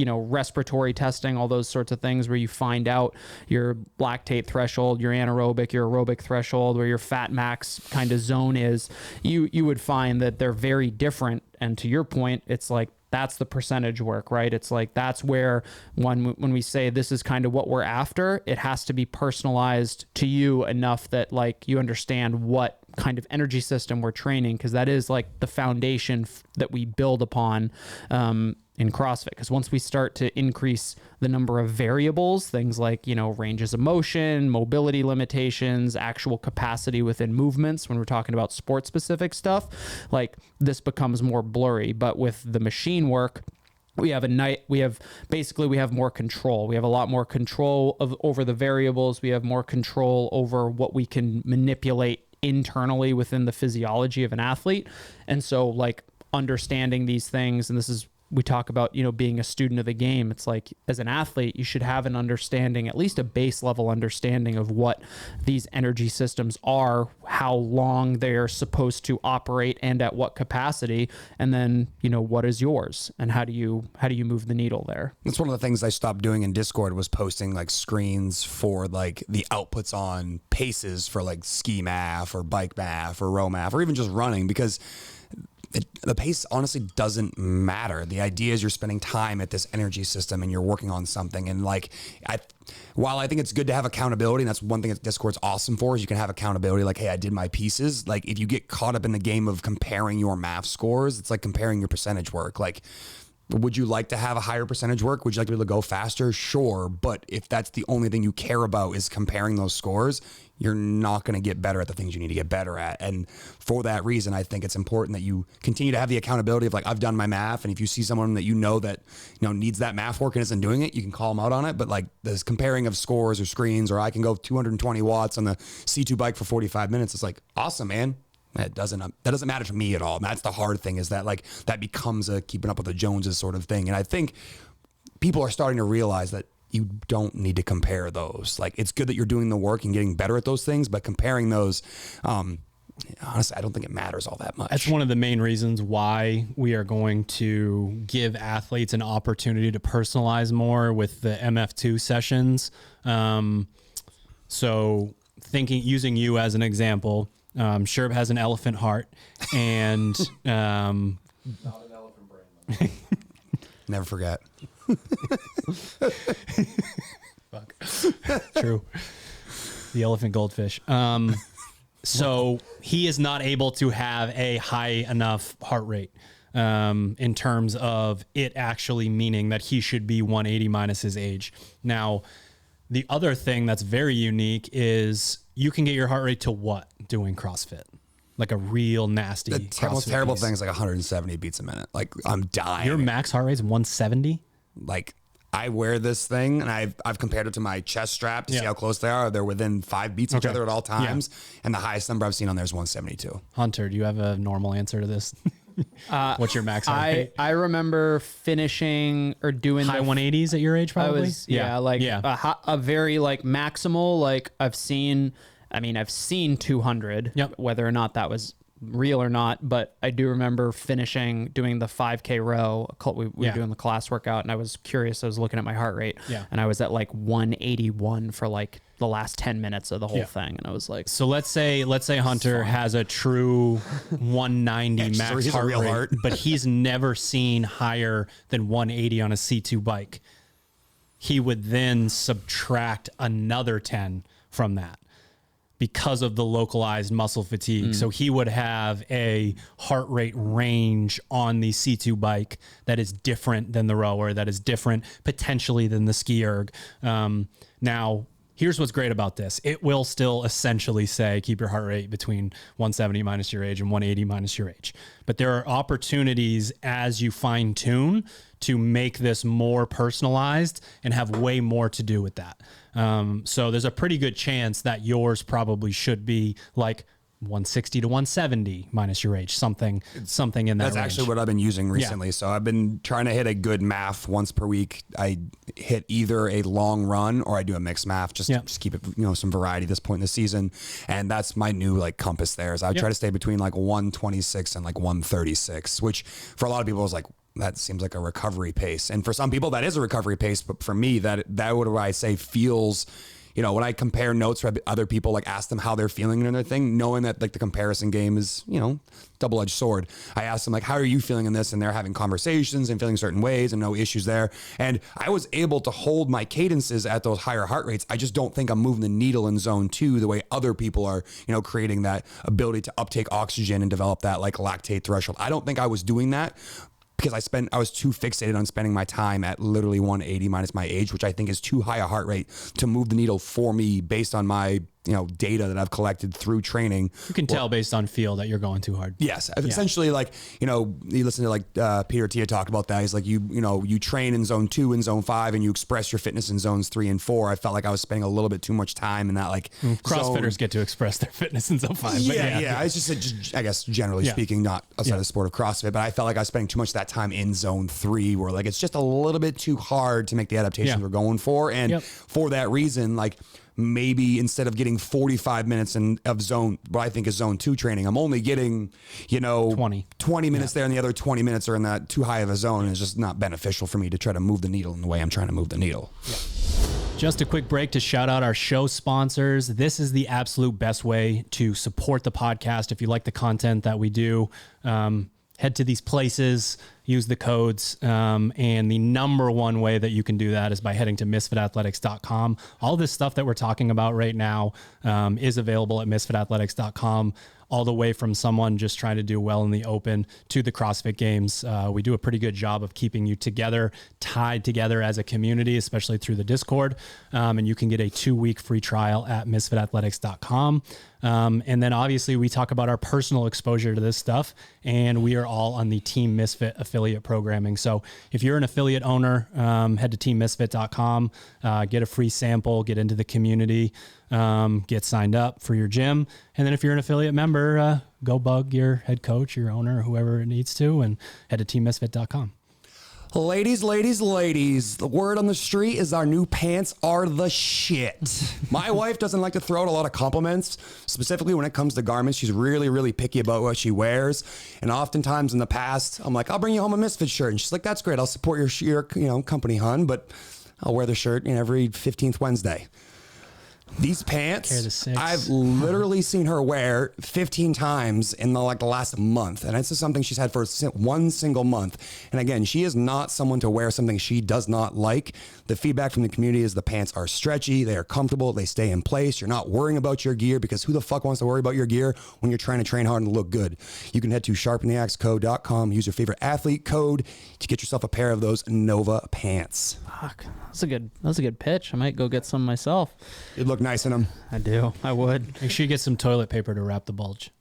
respiratory testing, all those sorts of things where you find out your lactate threshold, your anaerobic, your aerobic threshold, where your fat max kind of zone is, you would find that they're very different. And to your point, it's like, that's the percentage work, right? It's like, that's where when we say this is kind of what we're after, it has to be personalized to you enough that you understand what kind of energy system we're training, because that is like the foundation that we build upon in CrossFit. Because once we start to increase the number of variables, things like, you know, ranges of motion, mobility limitations, actual capacity within movements, when we're talking about sport specific stuff, like this becomes more blurry. But with the machine work, we have more control. We have a lot more control over the variables. We have more control over what we can manipulate internally within the physiology of an athlete. And so like understanding these things, and this is, we talk about, you know, being a student of the game. It's like, as an athlete, you should have an understanding, at least a base level understanding of what these energy systems are, how long they're supposed to operate and at what capacity. And then, you know, what is yours and how do you move the needle there? That's one of the things I stopped doing in Discord, was posting like screens for like the outputs on paces for like ski math or bike math or row math or even just running, because the pace honestly doesn't matter. The idea is you're spending time at this energy system and you're working on something. And like, while I think it's good to have accountability, and that's one thing that Discord's awesome for, is you can have accountability. Like, hey, I did my pieces. Like, if you get caught up in the game of comparing your math scores, it's like comparing your percentage work. Like, would you like to have a higher percentage work? Would you like to be able to go faster? Sure. But if that's the only thing you care about is comparing those scores, you're not going to get better at the things you need to get better at. And for that reason, I think it's important that you continue to have the accountability of like, I've done my math. And if you see someone that you know that, you know, needs that math work and isn't doing it, you can call them out on it. But like this comparing of scores or screens, or I can go 220 watts on the C2 bike for 45 minutes. It's like, awesome, man. That doesn't matter to me at all. And that's the hard thing, is that like that becomes a keeping up with the Joneses sort of thing. And I think people are starting to realize that you don't need to compare those. Like, it's good that you're doing the work and getting better at those things, but comparing those, honestly, I don't think it matters all that much. That's one of the main reasons why we are going to give athletes an opportunity to personalize more with the MF2 sessions. So using you as an example, Sherb has an elephant heart, and Not an elephant brain. Never forget. Fuck. True. The elephant goldfish. So he is not able to have a high enough heart rate in terms of it actually meaning that he should be 180 minus his age. Now, the other thing that's very unique is you can get your heart rate to what doing CrossFit? Like a real nasty The most terrible thing is like 170 beats a minute. Like, I'm dying. Your max heart rate is 170? Like, I wear this thing and I've compared it to my chest strap to see how close they are. They're within 5 beats of each other at all times. Yeah. And the highest number I've seen on there is 172. Hunter, do you have a normal answer to this? What's your max heart rate? I remember finishing or doing high 180s at your age, probably. A very like maximal. Like I've seen 200. Yep. Whether or not that was real or not, but I do remember doing the 5K row. We were doing the class workout, and I was curious. I was looking at my heart rate, and I was at like 181 for like the last 10 minutes of the whole thing, and I was like, so let's say Hunter has a true 190 max heart rate, but he's never seen higher than 180 on a C2 bike. He would then subtract another 10 from that, because of the localized muscle fatigue. So he would have a heart rate range on the C2 bike that is different than the rower, that is different potentially than the ski erg. Now, here's what's great about this. It will still essentially say keep your heart rate between 170 minus your age and 180 minus your age. But there are opportunities as you fine tune to make this more personalized and have way more to do with that. So there's a pretty good chance that yours probably should be like 160 to 170 minus your age, something in that That's range. actually what I've been using recently. So I've been trying to hit a good math once per week. I hit either a long run or I do a mixed math, just keep it, some variety at this point in the season. And that's my new like compass there, is I try to stay between like 126 and like 136, which for a lot of people is like, that seems like a recovery pace. And for some people that is a recovery pace, but for me, that what I say feels when I compare notes for other people, like ask them how they're feeling in their thing, knowing that like the comparison game is, double-edged sword. I asked them like, how are you feeling in this? And they're having conversations and feeling certain ways and no issues there. And I was able to hold my cadences at those higher heart rates. I just don't think I'm moving the needle in zone 2 the way other people are, creating that ability to uptake oxygen and develop that like lactate threshold. I don't think I was doing that because I was too fixated on spending my time at literally 180 minus my age, which I think is too high a heart rate to move the needle for me based on my data that I've collected through training. You can tell based on feel that you're going too hard. Yes. Essentially, like, you listen to like Peter Tia talk about that. He's like, you train in zone 2 and zone 5 and you express your fitness in zones 3 and 4. I felt like I was spending a little bit too much time in that like CrossFitters get to express their fitness in zone 5. Yeah. It's just, I guess, generally speaking, not outside of the sport of CrossFit, but I felt like I was spending too much of that time in zone 3 where like, it's just a little bit too hard to make the adaptations we're going for. And for that reason, like, maybe instead of getting 45 minutes of zone, what I think is zone 2 training, I'm only getting, 20 minutes there and the other 20 minutes are in that too high of a zone. And it's just not beneficial for me to try to move the needle in the way I'm trying to move the needle. Yeah. Just a quick break to shout out our show sponsors. This is the absolute best way to support the podcast. If you like the content that we do, head to these places, use the codes, and the number one way that you can do that is by heading to misfitathletics.com. All this stuff that we're talking about right now is available at misfitathletics.com, all the way from someone just trying to do well in the open to the CrossFit Games. We do a pretty good job of keeping you together, tied together as a community, especially through the Discord. And you can get a 2-week free trial at misfitathletics.com. And then obviously we talk about our personal exposure to this stuff, and we are all on the Team Misfit affiliate programming. So if you're an affiliate owner, head to teammisfit.com, get a free sample, get into the community, get signed up for your gym. And then if you're an affiliate member, go bug your head coach, your owner, whoever it needs to, and head to teammisfit.com. Ladies, the word on the street is our new pants are the shit. My wife doesn't like to throw out a lot of compliments, specifically when it comes to garments. She's really, really picky about what she wears. And oftentimes in the past, I'm like, I'll bring you home a Misfit shirt. And she's like, that's great. I'll support your company, hon, but I'll wear the shirt every 15th Wednesday. These pants, I've literally seen her wear 15 times in the last month. And this is something she's had for one single month. And again, she is not someone to wear something she does not like. The feedback from the community is the pants are stretchy, they are comfortable, they stay in place. You're not worrying about your gear, because who the fuck wants to worry about your gear when you're trying to train hard and look good? You can head to sharpentheaxecode.com, use your favorite athlete code to get yourself a pair of those Nova pants. Fuck, that's a good pitch. I might go get some myself. You'd look nice in them. I do. I would. Make sure you get some toilet paper to wrap the bulge.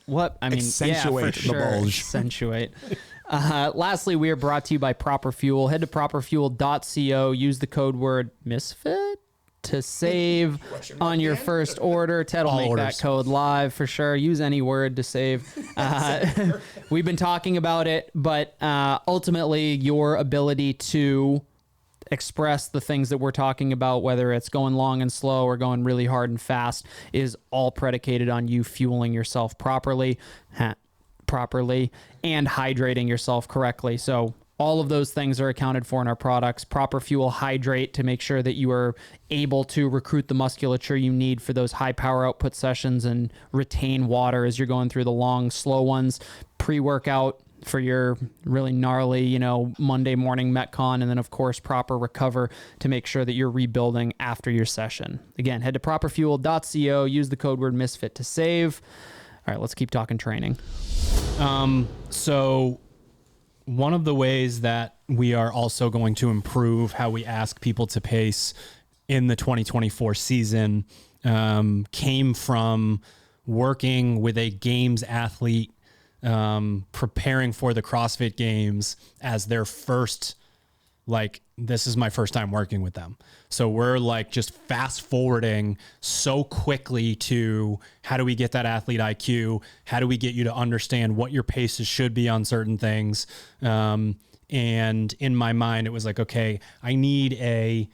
What? I mean, accentuate for sure. the bulge. Accentuate. Lastly, we are brought to you by Proper Fuel. Head to properfuel.co. Use the code word Misfit to save on your first order. Ted will make that code live for sure. Use any word to save. We've been talking about it, but ultimately your ability to express the things that we're talking about, whether it's going long and slow or going really hard and fast, is all predicated on you fueling yourself properly and hydrating yourself correctly. So all of those things are accounted for in our products. Proper Fuel Hydrate to make sure that you are able to recruit the musculature you need for those high power output sessions and retain water as you're going through the long, slow ones. Pre-workout for your really gnarly, Monday morning Metcon, and then of course Proper Recover to make sure that you're rebuilding after your session. Again, head to properfuel.co, use the code word Misfit to save. All right, let's keep talking training. So one of the ways that we are also going to improve how we ask people to pace in the 2024 season came from working with a games athlete, preparing for the CrossFit Games as their first, this is my first time working with them. So we're just fast forwarding so quickly to how do we get that athlete IQ? How do we get you to understand what your paces should be on certain things? And in my mind, it was okay, I need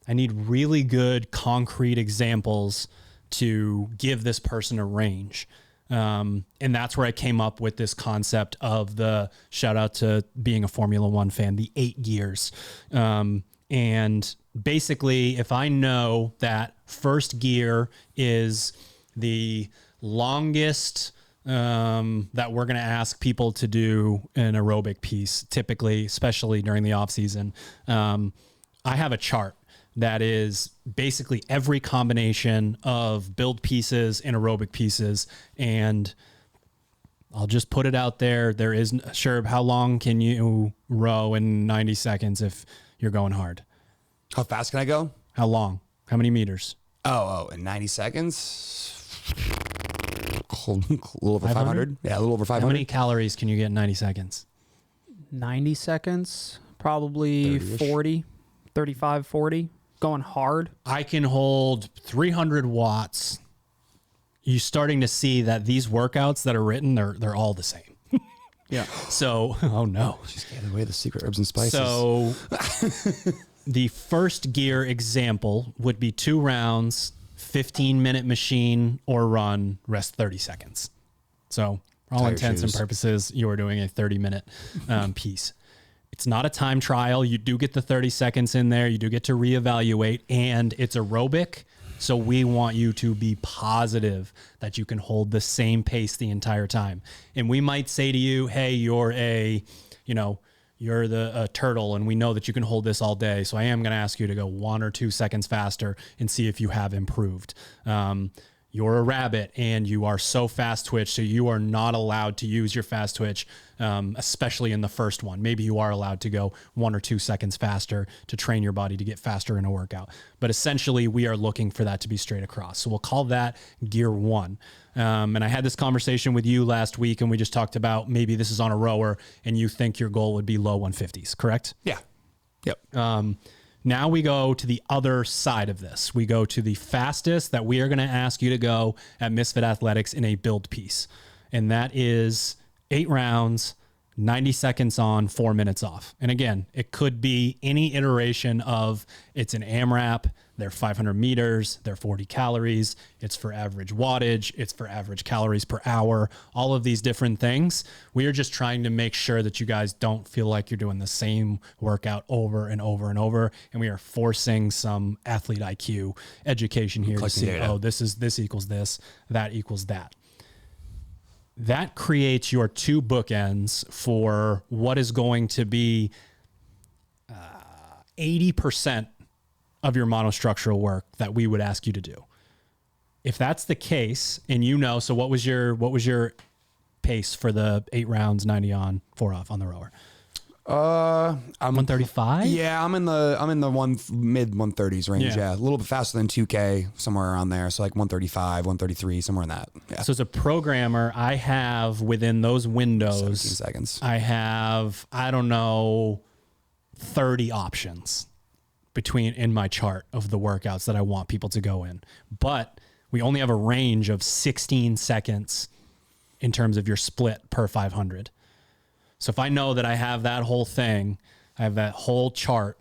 really good concrete examples to give this person a range. And that's where I came up with this concept of the shout out to being a Formula One fan, the 8 gears. And basically, if I know that first gear is the longest that we're going to ask people to do an aerobic piece, typically, especially during the off season, I have a chart that is basically every combination of build pieces and aerobic pieces. And I'll just put it out there. There is, sure, how long can you row in 90 seconds if you're going hard? How fast can I go? How long? How many meters? In 90 seconds? A little over 500? Yeah, a little over 500. How many calories can you get in 90 seconds? 90 seconds, probably 30-ish. 40, 35, 40. Going hard. I can hold 300 watts. You're starting to see that these workouts that are written, they're all the same. Yeah. So, oh no. Just gave away the secret herbs and spices. So the first gear example would be 2 rounds, 15-minute machine or run, rest 30 seconds. So for all Tie your intents and shoes. purposes, you are doing a 30-minute piece. It's not a time trial. You do get the 30 seconds in there. You do get to reevaluate, and it's aerobic. So we want you to be positive that you can hold the same pace the entire time. And we might say to you, hey, you're a turtle, and we know that you can hold this all day. So I am going to ask you to go 1 or 2 seconds faster and see if you have improved. You're a rabbit and you are so fast twitch, so you are not allowed to use your fast twitch, especially in the first one. Maybe you are allowed to go 1 or 2 seconds faster to train your body to get faster in a workout. But essentially, we are looking for that to be straight across. So we'll call that gear 1. And I had this conversation with you last week, and we just talked about maybe this is on a rower and you think your goal would be low 150s, correct? Yeah. Yep. Now we go to the other side of this. We go to the fastest that we are going to ask you to go at Misfit Athletics in a build piece. And that is 8 rounds, 90 seconds on, 4 minutes off. And again, it could be any iteration of it's an AMRAP, they're 500 meters, they're 40 calories, it's for average wattage, it's for average calories per hour, all of these different things. We are just trying to make sure that you guys don't feel like you're doing the same workout over and over and over. And we are forcing some athlete IQ education here to see, oh, this equals this, that equals that. That creates your 2 bookends for what is going to be 80% of your monostructural work that we would ask you to do. If that's the case, and so what was your pace for the 8 rounds, 90 on, 4 off on the rower? I'm 135. Yeah, I'm in the mid 130s range. Yeah. Yeah, a little bit faster than 2K, somewhere around there. So like 135, 133, somewhere in that. Yeah. So as a programmer, I have within those 17 windows, seconds. I have 30 options in my chart of the workouts that I want people to go in. But we only have a range of 16 seconds in terms of your split per 500. So if I know that I have that whole thing, I have that whole chart,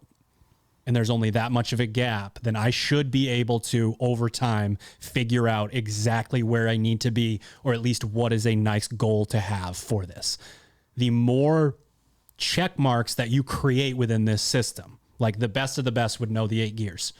and there's only that much of a gap, then I should be able to, over time, figure out exactly where I need to be, or at least what is a nice goal to have for this. The more check marks that you create within this system, like the best of the best would know the 8 gears.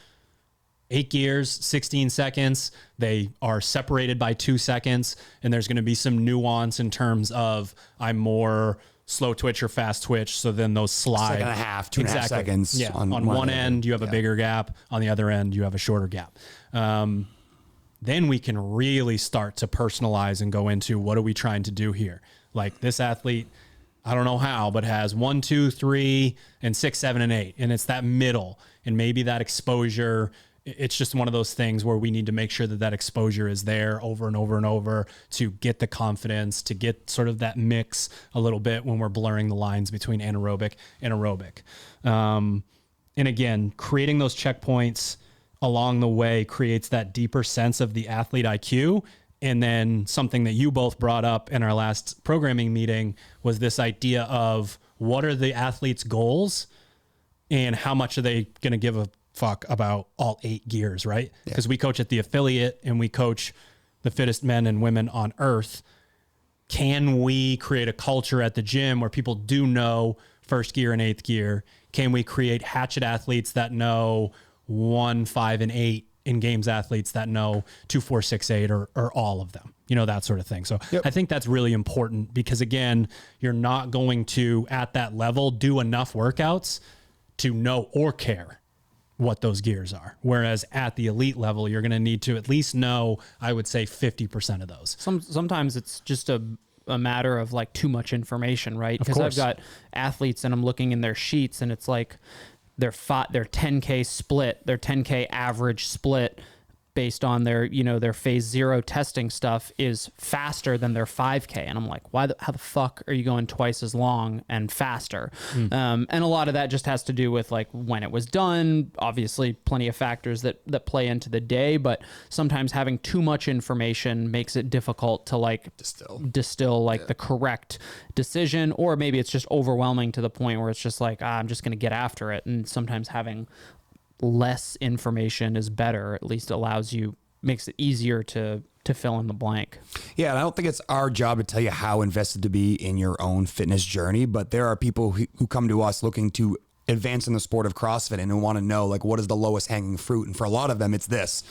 8 gears, 16 seconds. They are separated by 2 seconds, and there's going to be some nuance in terms of I'm more slow twitch or fast twitch. So then those slide. 2.5, 2.5 seconds. Yeah. On one end, you have a bigger gap. On the other end, you have a shorter gap. Then we can really start to personalize and go into what are we trying to do here? Like this athlete, I don't know how, but has 1, 2, 3, and 6, 7, and 8. And it's that middle. And maybe that exposure, it's just one of those things where we need to make sure that that exposure is there over and over and over to get the confidence, to get sort of that mix a little bit when we're blurring the lines between anaerobic and aerobic. And again, creating those checkpoints along the way creates that deeper sense of the athlete IQ. And then something that you both brought up in our last programming meeting was this idea of what are the athletes' goals and how much are they going to give a fuck about all 8 gears, right? Because we coach at the affiliate and we coach the fittest men and women on earth. Can we create a culture at the gym where people do know first gear and eighth gear? Can we create hatchet athletes that know 1, 5, and 8 in games athletes that know 2, 4, 6, 8 or all of them? You know, that sort of thing. So I think that's really important because, again, you're not going to, at that level, do enough workouts to know or care what those gears are. Whereas at the elite level, you're going to need to at least know, I would say, 50% of those. Sometimes it's just a matter of like too much information, right? Because I've got athletes and I'm looking in their sheets and it's like their 10K split, their 10K average split based on their, you know, their phase 0 testing stuff is faster than their 5K. And I'm like, how the fuck are you going twice as long and faster? And a lot of that just has to do with like when it was done, obviously plenty of factors that play into the day, but sometimes having too much information makes it difficult to like distill like the correct decision, or maybe it's just overwhelming to the point where it's just like, I'm just going to get after it. And sometimes having less information is better. At least makes it easier to fill in the blank. Yeah, and I don't think it's our job to tell you how invested to be in your own fitness journey, but there are people who come to us looking to advance in the sport of CrossFit and who want to know like what is the lowest hanging fruit. And for a lot of them, it's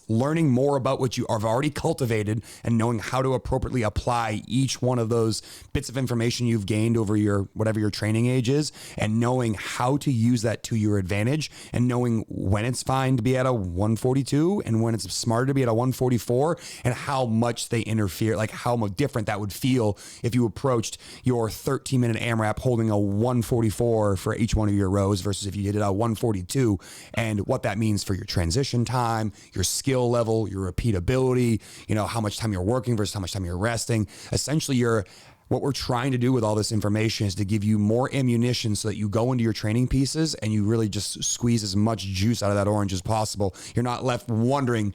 learning more about what you have already cultivated and knowing how to appropriately apply each one of those bits of information you've gained over your whatever your training age is, and knowing how to use that to your advantage, and knowing when it's fine to be at a 142 and when it's smarter to be at a 144, and how much they interfere, like how much different that would feel if you approached your 13-minute AMRAP holding a 144 for each one of your rows versus if you did it at 142, and what that means for your transition time, your skill level, your repeatability, you know, how much time you're working versus how much time you're resting. Essentially, what we're trying to do with all this information is to give you more ammunition so that you go into your training pieces and you really just squeeze as much juice out of that orange as possible. You're not left wondering,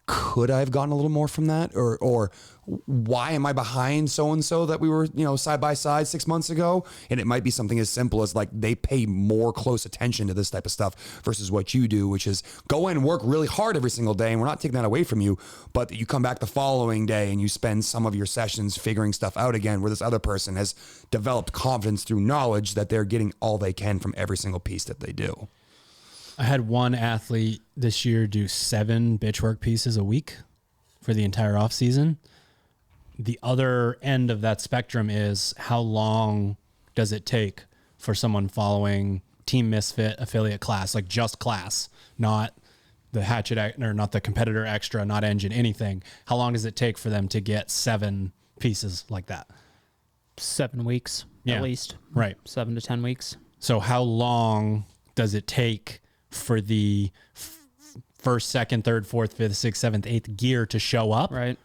could I have gotten a little more from that? Or why am I behind so-and-so that we were, you know, side by side 6 months ago? And it might be something as simple as like they pay more close attention to this type of stuff versus what you do, which is go in and work really hard every single day. And we're not taking that away from you, but you come back the following day and you spend some of your sessions figuring stuff out again, where this other person has developed confidence through knowledge that they're getting all they can from every single piece that they do. I had one athlete this year do 7 bitch work pieces a week for the entire off season. The other end of that spectrum is how long does it take for someone following Team Misfit affiliate class, like just class, not the hatchet or not the competitor extra, not engine, anything. How long does it take for them to get 7 pieces like that? 7 weeks, at least. Right. 7 to 10 weeks. So how long does it take for the first, second, third, fourth, fifth, sixth, seventh, eighth gear to show up, right,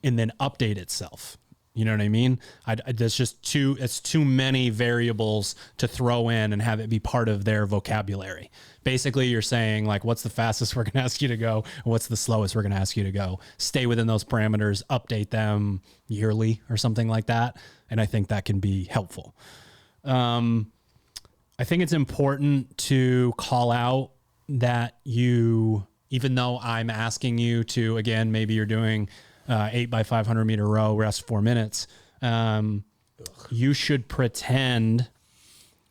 and then update itself? You know what I mean? There's just too many variables to throw in and have it be part of their vocabulary. Basically, you're saying like, what's the fastest we're going to ask you to go? What's the slowest we're going to ask you to go? Stay within those parameters, update them yearly or something like that. And I think that can be helpful. I think it's important to call out that even though I'm asking you to, again, maybe you're doing 8 by 500 meter row, rest 4 minutes. You should pretend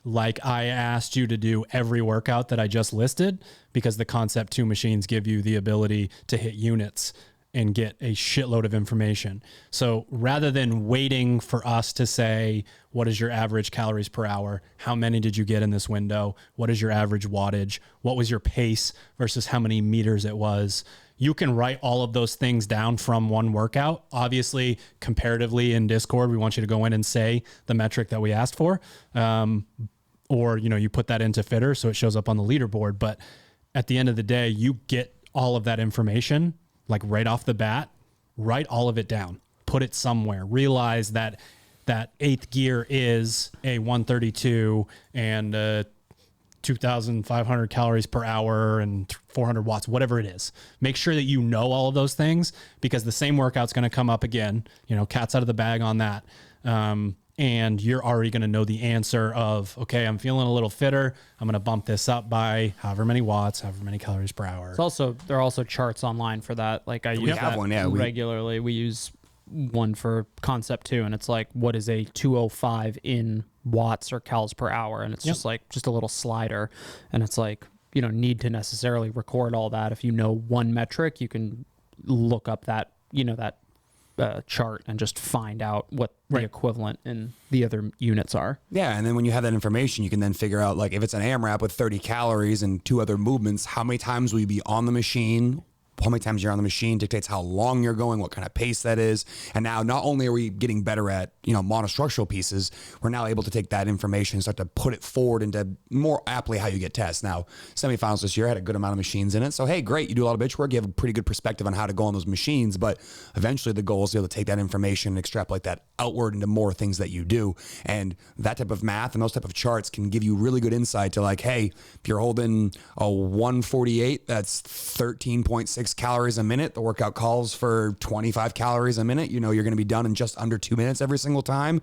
like I asked you to do every workout that I just listed, because the Concept 2 machines give you the ability to hit units and get a shitload of information. So rather than waiting for us to say, what is your average calories per hour? How many did you get in this window? What is your average wattage? What was your pace versus how many meters it was? You can write all of those things down from one workout. Obviously, comparatively in Discord, we want you to go in and say the metric that we asked for. Or, you know, you put that into Fitter so it shows up on the leaderboard. But at the end of the day, you get all of that information like right off the bat. Write all of it down, put it somewhere, realize that eighth gear is a 132 and 2,500 calories per hour and 400 watts, whatever it is. Make sure that you know all of those things, because the same workout's going to come up again, you know, cat's out of the bag on that. And you're already going to know the answer of, okay, I'm feeling a little fitter. I'm going to bump this up by however many watts, however many calories per hour. There are also charts online for that. Like I use that regularly. We use one for Concept 2, and it's like, what is a 205 in watts or cals per hour, and it's just like just a little slider, and it's like you don't need to necessarily record all that. If you know one metric, you can look up that that chart and just find out what the equivalent in the other units are. Yeah, and then when you have that information, you can then figure out, like, if it's an AMRAP with 30 calories and 2 other movements, how many times will you be on the machine? How many times you're on the machine dictates how long you're going, what kind of pace that is. And now not only are we getting better at, monostructural pieces, we're now able to take that information and start to put it forward into more aptly how you get tests. Now, semifinals this year had a good amount of machines in it. So, hey, great. You do a lot of bench work. You have a pretty good perspective on how to go on those machines. But eventually the goal is to be able to take that information and extrapolate that outward into more things that you do. And that type of math and those type of charts can give you really good insight to, like, hey, if you're holding a 148, that's 13.6 calories a minute. The workout calls for 25 calories a minute. You're going to be done in just under 2 minutes every single time.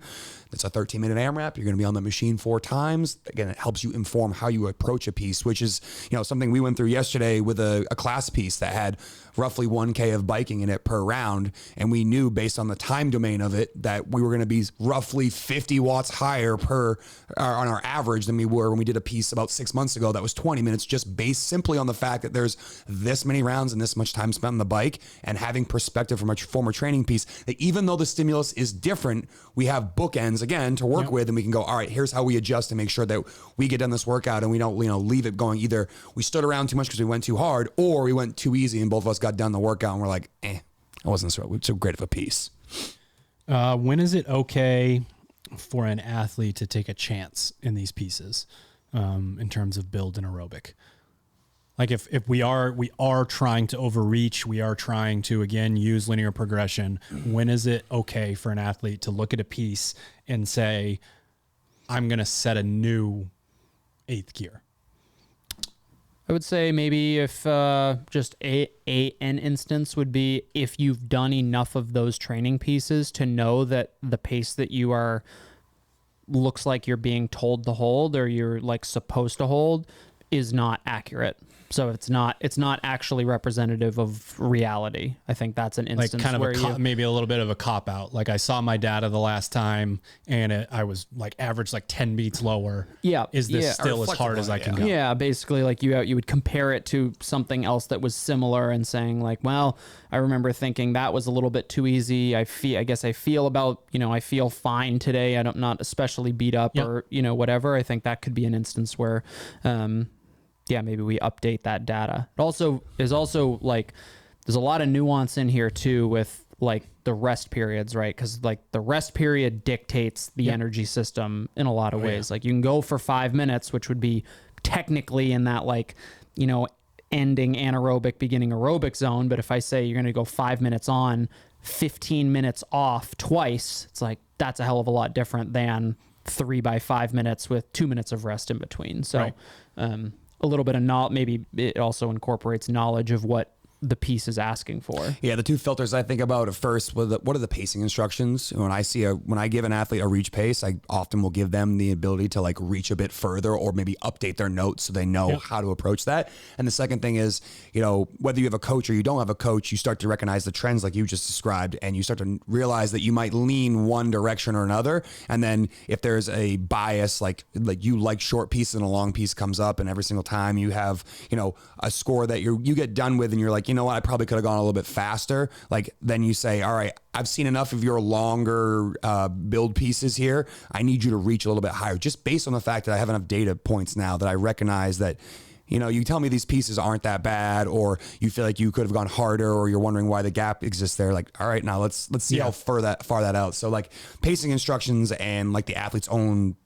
It's a 13-minute AMRAP. You're going to be on the machine 4 times. Again, it helps you inform how you approach a piece, which is, something we went through yesterday with a class piece that had roughly 1K of biking in it per round. And we knew based on the time domain of it that we were going to be roughly 50 watts higher on our average than we were when we did a piece about 6 months ago that was 20 minutes, just based simply on the fact that there's this many rounds and this much time spent on the bike, and having perspective from a former training piece that even though the stimulus is different, we have bookends again to work with, and we can go, all right, here's how we adjust to make sure that we get done this workout and we don't leave it going. Either we stood around too much because we went too hard, or we went too easy and both of us got done the workout and we're like, I wasn't so great of a piece. When is it okay for an athlete to take a chance in these pieces in terms of build and aerobic? Like if we are trying to overreach, we are trying to, again, use linear progression. When is it okay for an athlete to look at a piece and say, I'm going to set a new 8th gear? I would say maybe if just an instance would be if you've done enough of those training pieces to know that the pace that you are looks like you're being told to hold or you're like supposed to hold is not accurate. So it's not actually representative of reality. I think that's an instance like kind of where maybe a little bit of a cop out. Like I saw my data the last time and I was like average like 10 beats lower. Yeah. Is this still as hard as I can go? Yeah. Basically like you would compare it to something else that was similar and saying like, well, I remember thinking that was a little bit too easy. I feel about, I feel fine today. I'm not especially beat up or, whatever. I think that could be an instance where, maybe we update that data. It also is like, there's a lot of nuance in here too with like the rest periods, right? Because like the rest period dictates the energy system in a lot of ways. Like you can go for 5 minutes, which would be technically in that like, ending anaerobic, beginning aerobic zone. But if I say you're going to go 5 minutes on, 15 minutes off twice, it's like, that's a hell of a lot different than 3 by 5 minutes with 2 minutes of rest in between. So, a little bit of knowledge, maybe it also incorporates knowledge of what the piece is asking for. Yeah, the two filters I think about at first, what are the pacing instructions? When I give an athlete a reach pace, I often will give them the ability to like reach a bit further or maybe update their notes so they know how to approach that. And the second thing is, whether you have a coach or you don't have a coach, you start to recognize the trends like you just described, and you start to realize that you might lean one direction or another. And then if there's a bias, like you like short piece and a long piece comes up, and every single time you have, a score that you get done with and you're like, you know what, I probably could have gone a little bit faster. Like then you say, all right, I've seen enough of your longer build pieces here. I need you to reach a little bit higher, just based on the fact that I have enough data points now that I recognize that, you tell me these pieces aren't that bad, or you feel like you could have gone harder, or you're wondering why the gap exists there. Like, all right, now let's see how far that out. So like pacing instructions and like the athlete's own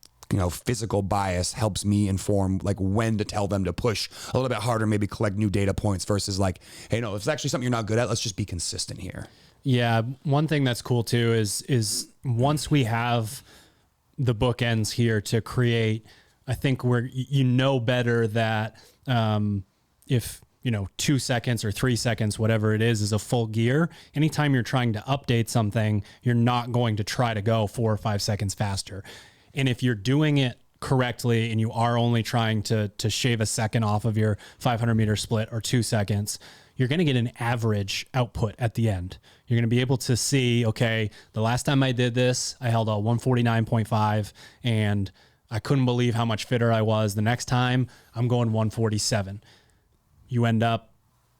physical bias helps me inform like when to tell them to push a little bit harder, maybe collect new data points versus like, hey, no, if it's actually something you're not good at, let's just be consistent here. Yeah. One thing that's cool too is once we have the bookends here to create, I think we're, better that if 2 seconds or 3 seconds, whatever it is a full gear. Anytime you're trying to update something, you're not going to try to go 4 or 5 seconds faster. And if you're doing it correctly and you are only trying to shave a second off of your 500 meter split or 2 seconds, you're going to get an average output at the end. You're going to be able to see, okay, the last time I did this, I held a 149.5 and I couldn't believe how much fitter I was. The next time I'm going 147. You end up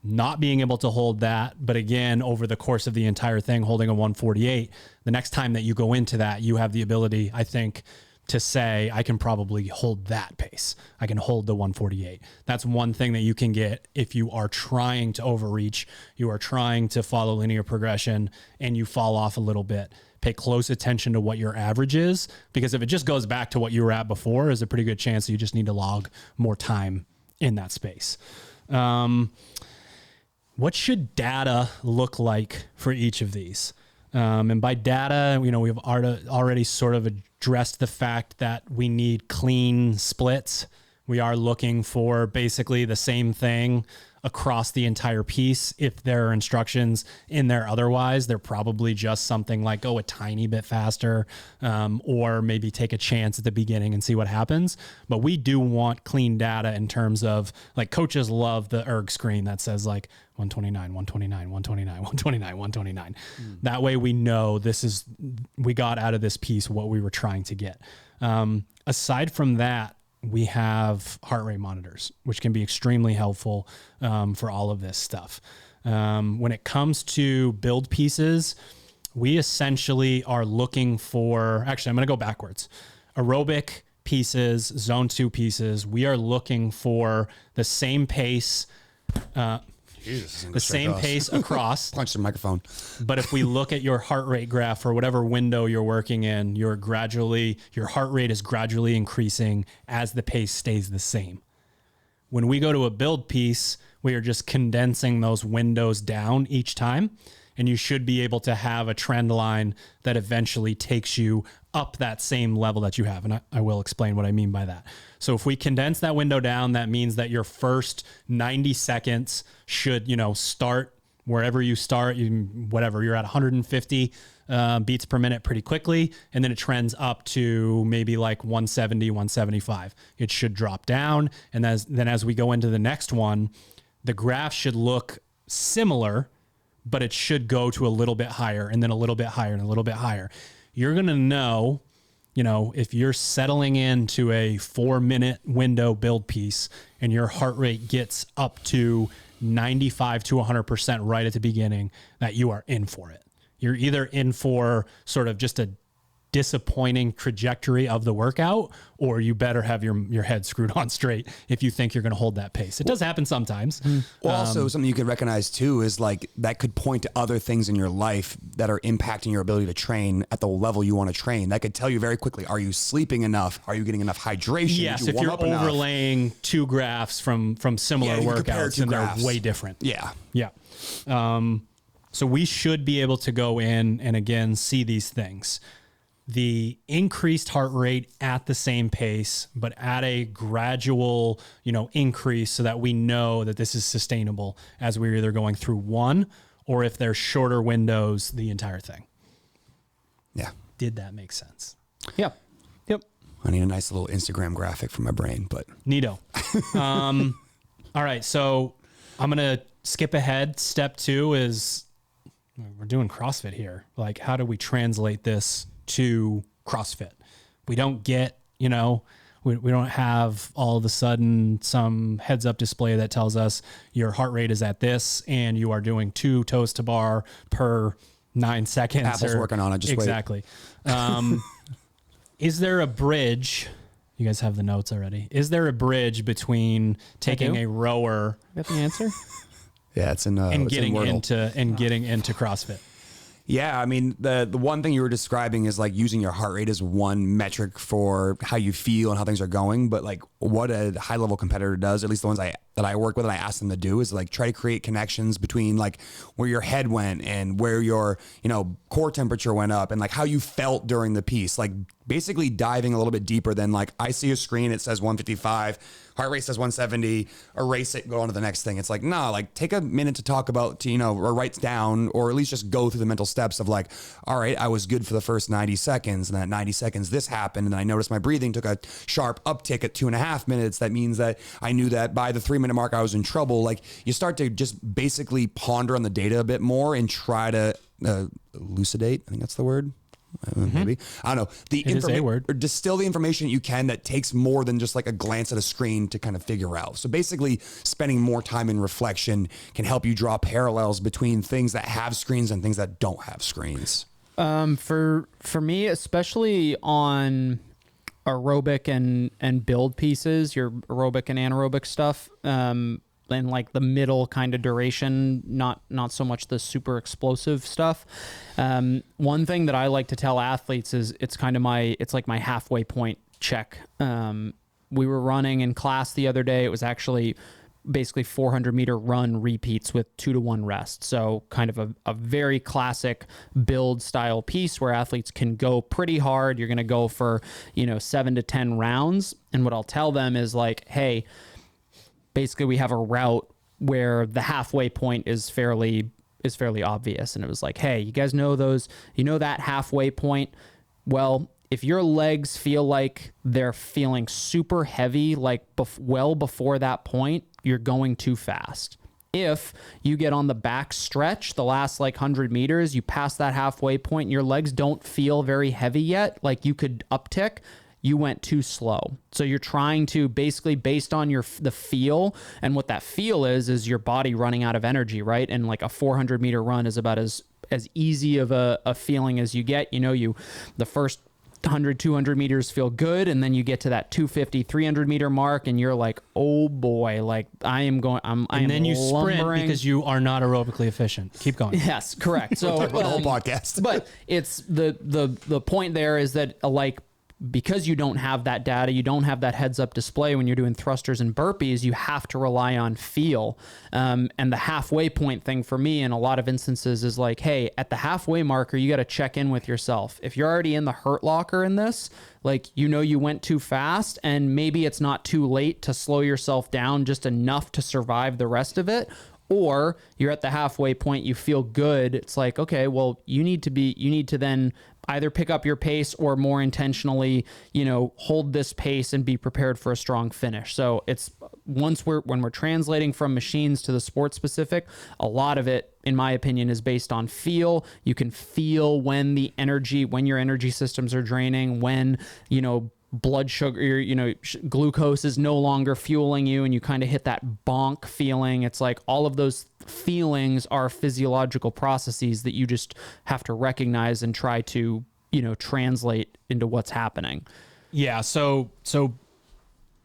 not being able to hold that. But again, over the course of the entire thing, holding a 148, the next time that you go into that, you have the ability, I think, to say, I can probably hold that pace. I can hold the 148. That's one thing that you can get if you are trying to overreach, you are trying to follow linear progression and you fall off a little bit. Pay close attention to what your average is, because if it just goes back to what you were at before, there's a pretty good chance that you just need to log more time in that space. What should data look like for each of these? And by data, we've already sort of addressed the fact that we need clean splits. We are looking for basically the same thing across the entire piece. If there are instructions in there otherwise, they're probably just something like go a tiny bit faster, or maybe take a chance at the beginning and see what happens. But we do want clean data in terms of, like, coaches love the erg screen that says like 129, 129, 129, 129, 129. That way we know we got out of this piece what we were trying to get. Aside from that, we have heart rate monitors, which can be extremely helpful for all of this stuff. When it comes to build pieces, we essentially are looking for, actually, I'm going to go backwards. Aerobic pieces, zone 2 pieces, we are looking for the same pace, pace across. Punch the microphone. But if we look at your heart rate graph or whatever window you're working in, your heart rate is gradually increasing as the pace stays the same. When we go to a build piece, we are just condensing those windows down each time, and you should be able to have a trend line that eventually takes you up that same level that you have. And I will explain what I mean by that. So if we condense that window down, that means that your first 90 seconds should, start wherever you start, you're at 150 beats per minute pretty quickly. And then it trends up to maybe like 170, 175. It should drop down. And then as we go into the next one, the graph should look similar, but it should go to a little bit higher and then a little bit higher and a little bit higher. You're going to know, if you're settling into a 4-minute window build piece and your heart rate gets up to 95 to 100% right at the beginning, that you are in for it. You're either in for sort of just a disappointing trajectory of the workout, or you better have your head screwed on straight if you think you're going to hold that pace. It does happen sometimes. Well, also something you could recognize too is like that could point to other things in your life that are impacting your ability to train at the level you want to train. That could tell you very quickly, are you sleeping enough? Are you getting enough hydration? Yes, if you're overlaying two graphs from similar workouts, and they're way different. Yeah. Yeah. So we should be able to go in and again see these things. The increased heart rate at the same pace, but at a gradual, increase, so that we know that this is sustainable as we're either going through one, or if they're shorter windows, the entire thing. Yeah. Did that make sense? Yeah. Yep. I need a nice little Instagram graphic for my brain, but neato. All right. So I'm going to skip ahead. Step 2 is we're doing CrossFit here. Like, how do we translate this to CrossFit? We don't get, we don't have all of a sudden some heads up display that tells us your heart rate is at this and you are doing 2 toes to bar per 9 seconds. Apple's working on it. Just exactly. Is there a bridge? You guys have the notes already. Is there a bridge between taking a rower? Got the answer? Yeah, it's in and it's getting in getting into CrossFit. Yeah, I mean, the one thing you were describing is like using your heart rate as one metric for how you feel and how things are going. But like what a high level competitor does, at least the ones that I work with and I ask them to do, is like try to create connections between like where your head went and where your, core temperature went up and like how you felt during the piece. Like basically diving a little bit deeper than like, I see a screen, it says 155, heart rate says 170, erase it, go on to the next thing. It's like, nah, like take a minute to talk about, or write down, or at least just go through the mental steps of like, all right, I was good for the first 90 seconds. And then at 90 seconds, this happened. And then I noticed my breathing took a sharp uptick at 2.5 minutes. That means that I knew that by the 3-minute 30-minute mark, I was in trouble. Like, you start to just basically ponder on the data a bit more and try to elucidate. I think that's the word. Maybe. I don't know. It is a word. Or distill the information you can that takes more than just like a glance at a screen to kind of figure out. So basically, spending more time in reflection can help you draw parallels between things that have screens and things that don't have screens. For me, especially on aerobic and build pieces, your aerobic and anaerobic stuff, and like the middle kind of duration, not so much the super explosive stuff. One thing that I like to tell athletes is it's like my halfway point check. We were running in class the other day. It was actually basically 400-meter run repeats with 2-to-1 rest. So kind of a very classic build style piece where athletes can go pretty hard. You're going to go for, 7 to 10 rounds. And what I'll tell them is like, hey, basically we have a route where the halfway point is fairly obvious. And it was like, hey, you guys know that halfway point? Well, if your legs feel like they're feeling super heavy, like well before that point, you're going too fast. If you get on the back stretch, the last like 100 meters, you pass that halfway point and your legs don't feel very heavy yet, like you could uptick, you went too slow. So you're trying to basically, based on the feel, and what that feel is your body running out of energy, right? And like a 400-meter run is about as easy of a feeling as you get. The first 100, 200 meters feel good, and then you get to that 250, 300 meter mark, and you're like, oh boy, like and then you sprint because you are not aerobically efficient. Keep going. Yes, correct. So the whole podcast. But it's the point there is that like, because you don't have that data, you don't have that heads up display when you're doing thrusters and burpees, you have to rely on feel. And the halfway point thing for me in a lot of instances is like, hey, at the halfway marker, you got to check in with yourself. If you're already in the hurt locker in this, like, you went too fast, and maybe it's not too late to slow yourself down just enough to survive the rest of it. Or you're at the halfway point, you feel good. It's like, okay, well, you need to then either pick up your pace or more intentionally, hold this pace and be prepared for a strong finish. So it's when we're translating from machines to the sport specific, a lot of it, in my opinion, is based on feel. You can feel when your energy systems are draining, when, blood sugar, glucose is no longer fueling you, and you kind of hit that bonk feeling. It's like all of those feelings are physiological processes that you just have to recognize and try to, translate into what's happening. Yeah. So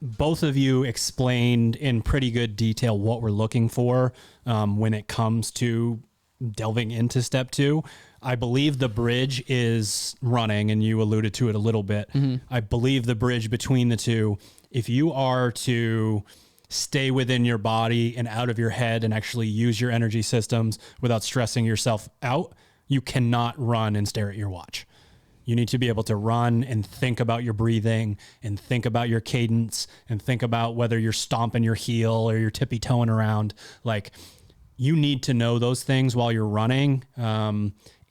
both of you explained in pretty good detail what we're looking for when it comes to delving into step 2. I believe the bridge is running, and you alluded to it a little bit. Mm-hmm. I believe the bridge between the two, if you are to stay within your body and out of your head and actually use your energy systems without stressing yourself out, you cannot run and stare at your watch. You need to be able to run and think about your breathing and think about your cadence and think about whether you're stomping your heel or you're tippy-toeing around. Like, you need to know those things while you're running.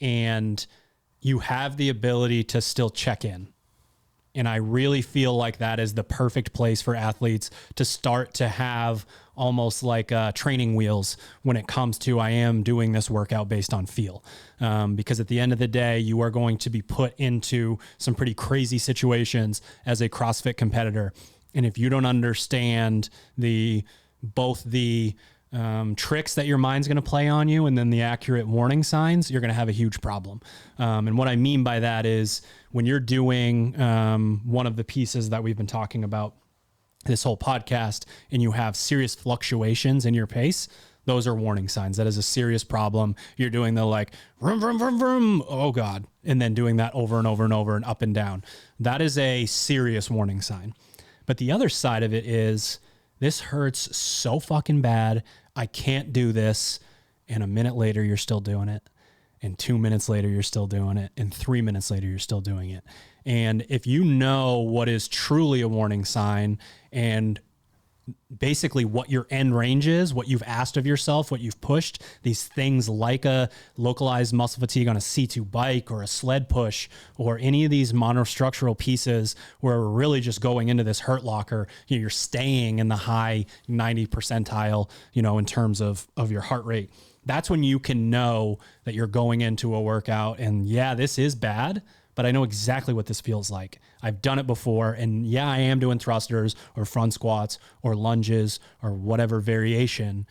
And you have the ability to still check in. And I really feel like that is the perfect place for athletes to start to have almost like training wheels when it comes to, I am doing this workout based on feel. Because at the end of the day, you are going to be put into some pretty crazy situations as a CrossFit competitor. And if you don't understand both the tricks that your mind's going to play on you and then the accurate warning signs, you're going to have a huge problem. And what I mean by that is when you're doing one of the pieces that we've been talking about this whole podcast, and you have serious fluctuations in your pace, those are warning signs. That is a serious problem. You're doing the like, vroom, vroom, vroom, vroom, oh God, and then doing that over and over and over and up and down. That is a serious warning sign. But the other side of it is, this hurts so fucking bad, I can't do this. And a minute later, you're still doing it. And 2 minutes later, you're still doing it. And 3 minutes later, you're still doing it. And if you know what is truly a warning sign and basically what your end range is, what you've asked of yourself, what you've pushed, these things like a localized muscle fatigue on a C2 bike or a sled push or any of these monostructural pieces where we're really just going into this hurt locker, you're staying in the high 90 percentile, in terms of your heart rate. That's when you can know that you're going into a workout and yeah, this is bad, but I know exactly what this feels like. I've done it before, and yeah, I am doing thrusters or front squats or lunges or whatever variation.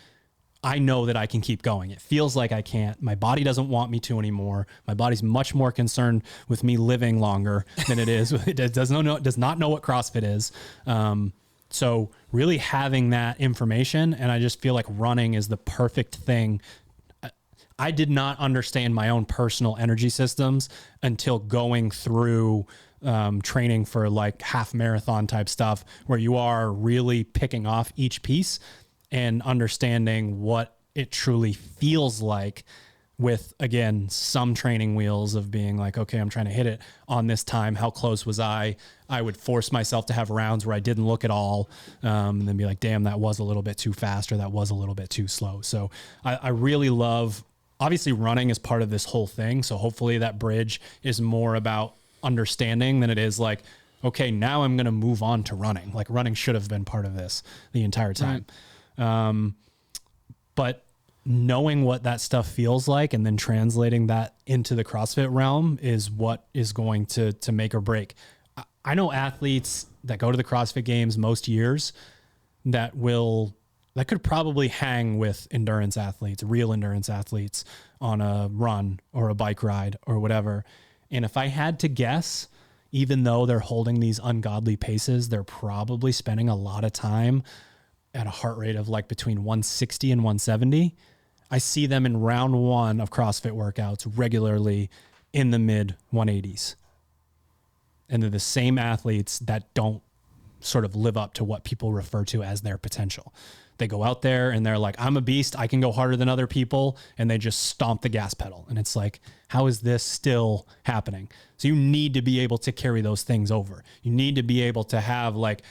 I know that I can keep going. It feels like I can't. My body doesn't want me to anymore. My body's much more concerned with me living longer than it is. It does not know what CrossFit is. So really having that information, and I just feel like running is the perfect thing. I did not understand my own personal energy systems until going through training for like half marathon type stuff, where you are really picking off each piece and understanding what it truly feels like with, again, some training wheels of being like, okay, I'm trying to hit it on this time. How close was I? I would force myself to have rounds where I didn't look at all, and then be like, damn, that was a little bit too fast or that was a little bit too slow. So I really love, obviously running is part of this whole thing. So hopefully that bridge is more about understanding than it is like, okay, now I'm going to move on to running. Like running should have been part of this the entire time. Right. But knowing what that stuff feels like and then translating that into the CrossFit realm is what is going to make or break. I know athletes that go to the CrossFit Games most years that could probably hang with endurance athletes, real endurance athletes on a run or a bike ride or whatever. And if I had to guess, even though they're holding these ungodly paces, they're probably spending a lot of time at a heart rate of like between 160 and 170. I see them in round one of CrossFit workouts regularly in the mid 180s. And they're the same athletes that don't sort of live up to what people refer to as their potential. They go out there and they're like, I'm a beast. I can go harder than other people. And they just stomp the gas pedal. And it's like, how is this still happening? So you need to be able to carry those things over. You need to be able to have like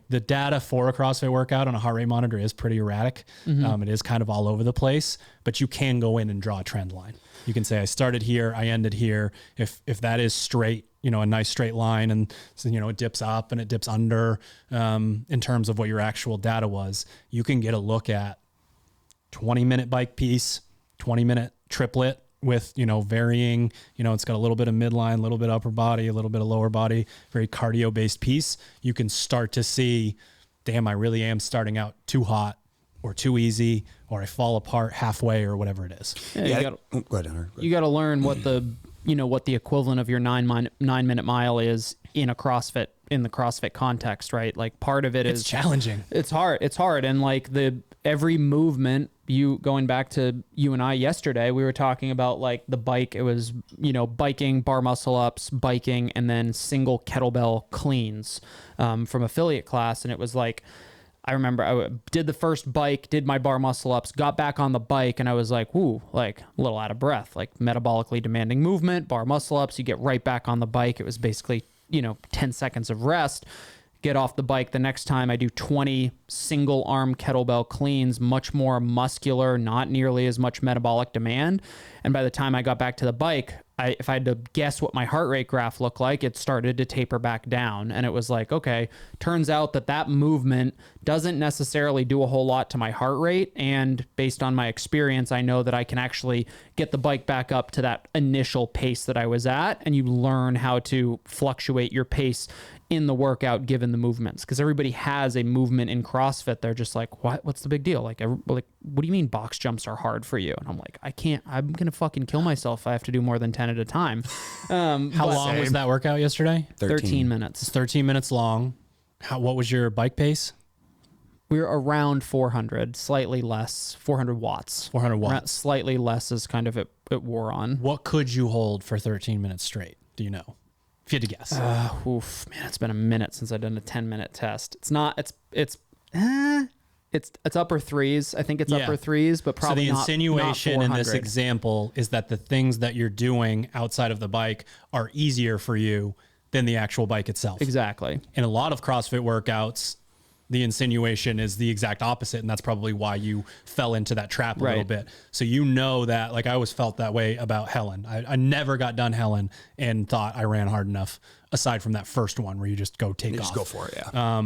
the data for a CrossFit workout on a heart rate monitor is pretty erratic. Mm-hmm. It is kind of all over the place, but you can go in and draw a trend line. You can say, I started here, I ended here. If that is straight, a nice straight line, and so, it dips up and it dips under, in terms of what your actual data was, you can get a look at 20-minute bike piece, 20-minute triplet with, varying, it's got a little bit of midline, a little bit of upper body, a little bit of lower body, very cardio based piece. You can start to see, damn, I really am starting out too hot or too easy, or I fall apart halfway or whatever it is. Yeah, go ahead, Hunter. You got to learn what the equivalent of your 9-minute mile is in the CrossFit context, right? Like part of it is challenging. It's hard. And like every movement, going back to you and I yesterday, we were talking about like the bike. It was, biking, bar muscle ups, biking, and then single kettlebell cleans, from affiliate class. And it was like, I remember I did the first bike, did my bar muscle ups, got back on the bike, and I was like, whoo, like a little out of breath, like metabolically demanding movement, bar muscle ups, you get right back on the bike. It was basically, 10 seconds of rest, get off the bike. The next time I do 20 single arm kettlebell cleans, much more muscular, not nearly as much metabolic demand. And by the time I got back to the bike, if I had to guess what my heart rate graph looked like, it started to taper back down. And it was like, okay, turns out that movement doesn't necessarily do a whole lot to my heart rate. And based on my experience, I know that I can actually get the bike back up to that initial pace that I was at. And you learn how to fluctuate your pace in the workout given the movements, because everybody has a movement in CrossFit. They're just like, what's the big deal? Like, what do you mean box jumps are hard for you? And I'm like, I'm gonna fucking kill myself if I have to do more than 10 at a time. How long was that workout yesterday? 13 minutes. It's 13 minutes long. What was your bike pace? We were around 400, slightly less, 400 watts. 400 watts. Slightly less is kind of it wore on. What could you hold for 13 minutes straight? Do you know? If you had to guess. Man, it's been a minute since I've done a 10-minute test. It's upper threes. I think it's upper threes, but probably not. So the insinuation not in this example is that the things that you're doing outside of the bike are easier for you than the actual bike itself. Exactly. In a lot of CrossFit workouts, the insinuation is the exact opposite. And that's probably why you fell into that trap a little bit. So you know that, like, I always felt that way about Helen. I never got done Helen and thought I ran hard enough, aside from that first one where you just go take off. Just go for it, yeah.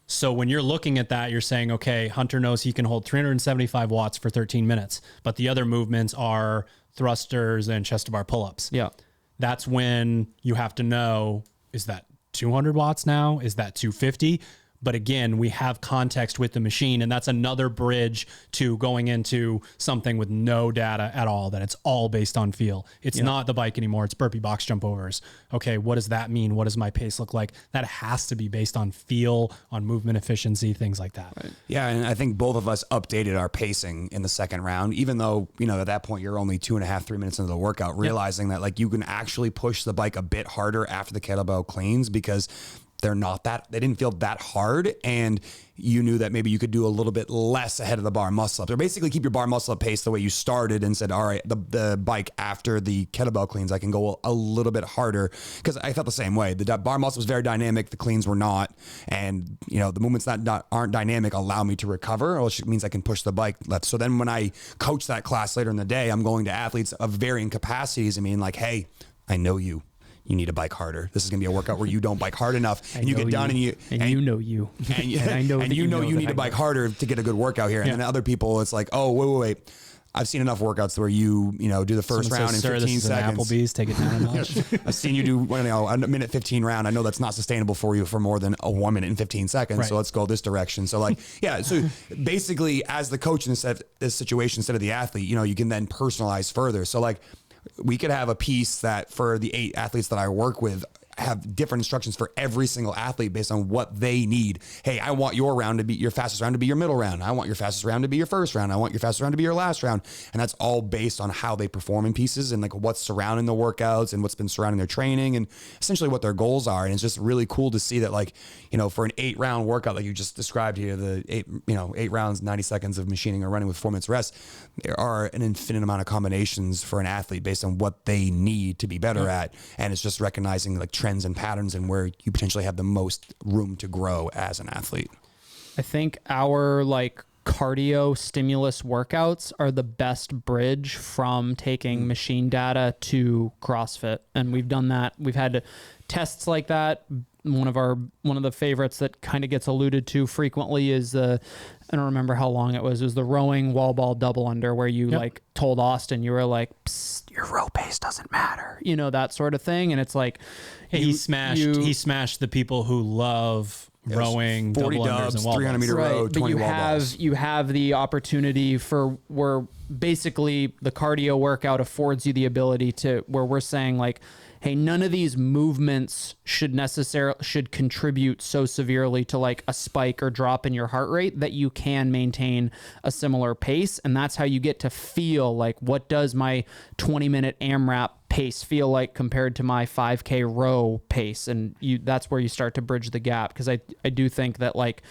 So when you're looking at that, you're saying, okay, Hunter knows he can hold 375 watts for 13 minutes, but the other movements are thrusters and chest to bar pull-ups. Yeah. That's when you have to know, is that 200 watts now? Is that 250? But again, we have context with the machine, and that's another bridge to going into something with no data at all, that it's all based on feel. It's not the bike anymore. It's burpee box jump overs. Okay, what does that mean? What does my pace look like? That has to be based on feel, on movement efficiency, things like that. Right. Yeah, and I think both of us updated our pacing in the second round, even though, you know, at that point you're only 2.5, 3 minutes into the workout, realizing that like you can actually push the bike a bit harder after the kettlebell cleans, because they didn't feel that hard, and you knew that maybe you could do a little bit less ahead of the bar muscle up. Or basically keep your bar muscle up pace the way you started, and said, all right, the bike after the kettlebell cleans, I can go a little bit harder, because I felt the same way. The bar muscle was very dynamic, the cleans were not, and you know the movements that aren't dynamic allow me to recover, which means I can push the bike left. So then when I coach that class later in the day, I'm going to athletes of varying capacities. I mean, like, hey, I know you need to bike harder. This is going to be a workout where you don't bike hard enough, and you get done, and you and I know and you know you need to bike harder to get a good workout here. And then other people, it's like, oh, wait. I've seen enough workouts where you do the first round in 15 seconds. Applebee's, take it down a notch. I've seen you do a minute 15 round. I know that's not sustainable for you for more than a 1 minute and 15 seconds. Right. So let's go this direction. So like, yeah. So basically, as the coach in this situation, instead of the athlete, you can then personalize further. So like, we could have a piece that for the 8 athletes that I work with, have different instructions for every single athlete based on what they need. Hey, I want your round to be your fastest round to be your middle round. I want your fastest round to be your first round. I want your fastest round to be your last round. And that's all based on how they perform in pieces, and like what's surrounding the workouts and what's been surrounding their training, and essentially what their goals are. And it's just really cool to see that, like, for an 8-round workout like you just described here, the 8 rounds, 90 seconds of machining or running with 4 minutes rest, there are an infinite amount of combinations for an athlete based on what they need to be better at. And it's just recognizing like trends and patterns and where you potentially have the most room to grow as an athlete. I think our like cardio stimulus workouts are the best bridge from taking machine data to CrossFit. And we've done that. We've had tests like that. One of the favorites that kind of gets alluded to frequently is I don't remember how long it was the rowing wall ball double under, where you like told Austin, you were like, psst, your row pace doesn't matter, that sort of thing. And it's like, he smashed the people who love rowing 40 double dubs, unders and wall 300 balls. meter row, 20 wall balls. You have the opportunity where basically the cardio workout affords you the ability to, where we're saying like, hey, none of these movements should contribute so severely to like a spike or drop in your heart rate that you can maintain a similar pace. And that's how you get to feel like, what does my 20-minute AMRAP pace feel like compared to my 5K row pace? And that's where you start to bridge the gap. Because I do think that like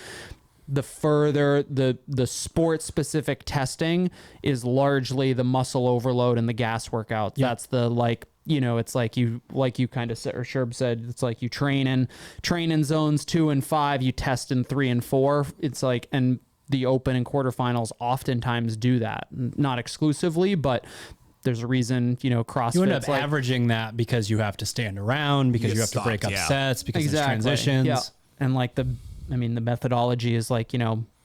the further the sport specific testing is largely the muscle overload and the gas workout. Yep. That's the like, it's like you kind of said, or Sherb said, it's like you train in zones 2 and 5, you test in 3 and 4. It's like, and the open and quarterfinals oftentimes do that, not exclusively, but there's a reason, CrossFit. You end up averaging that because you have to stand around, because you have to break up sets, because there's transitions. Yeah. And like the methodology is like,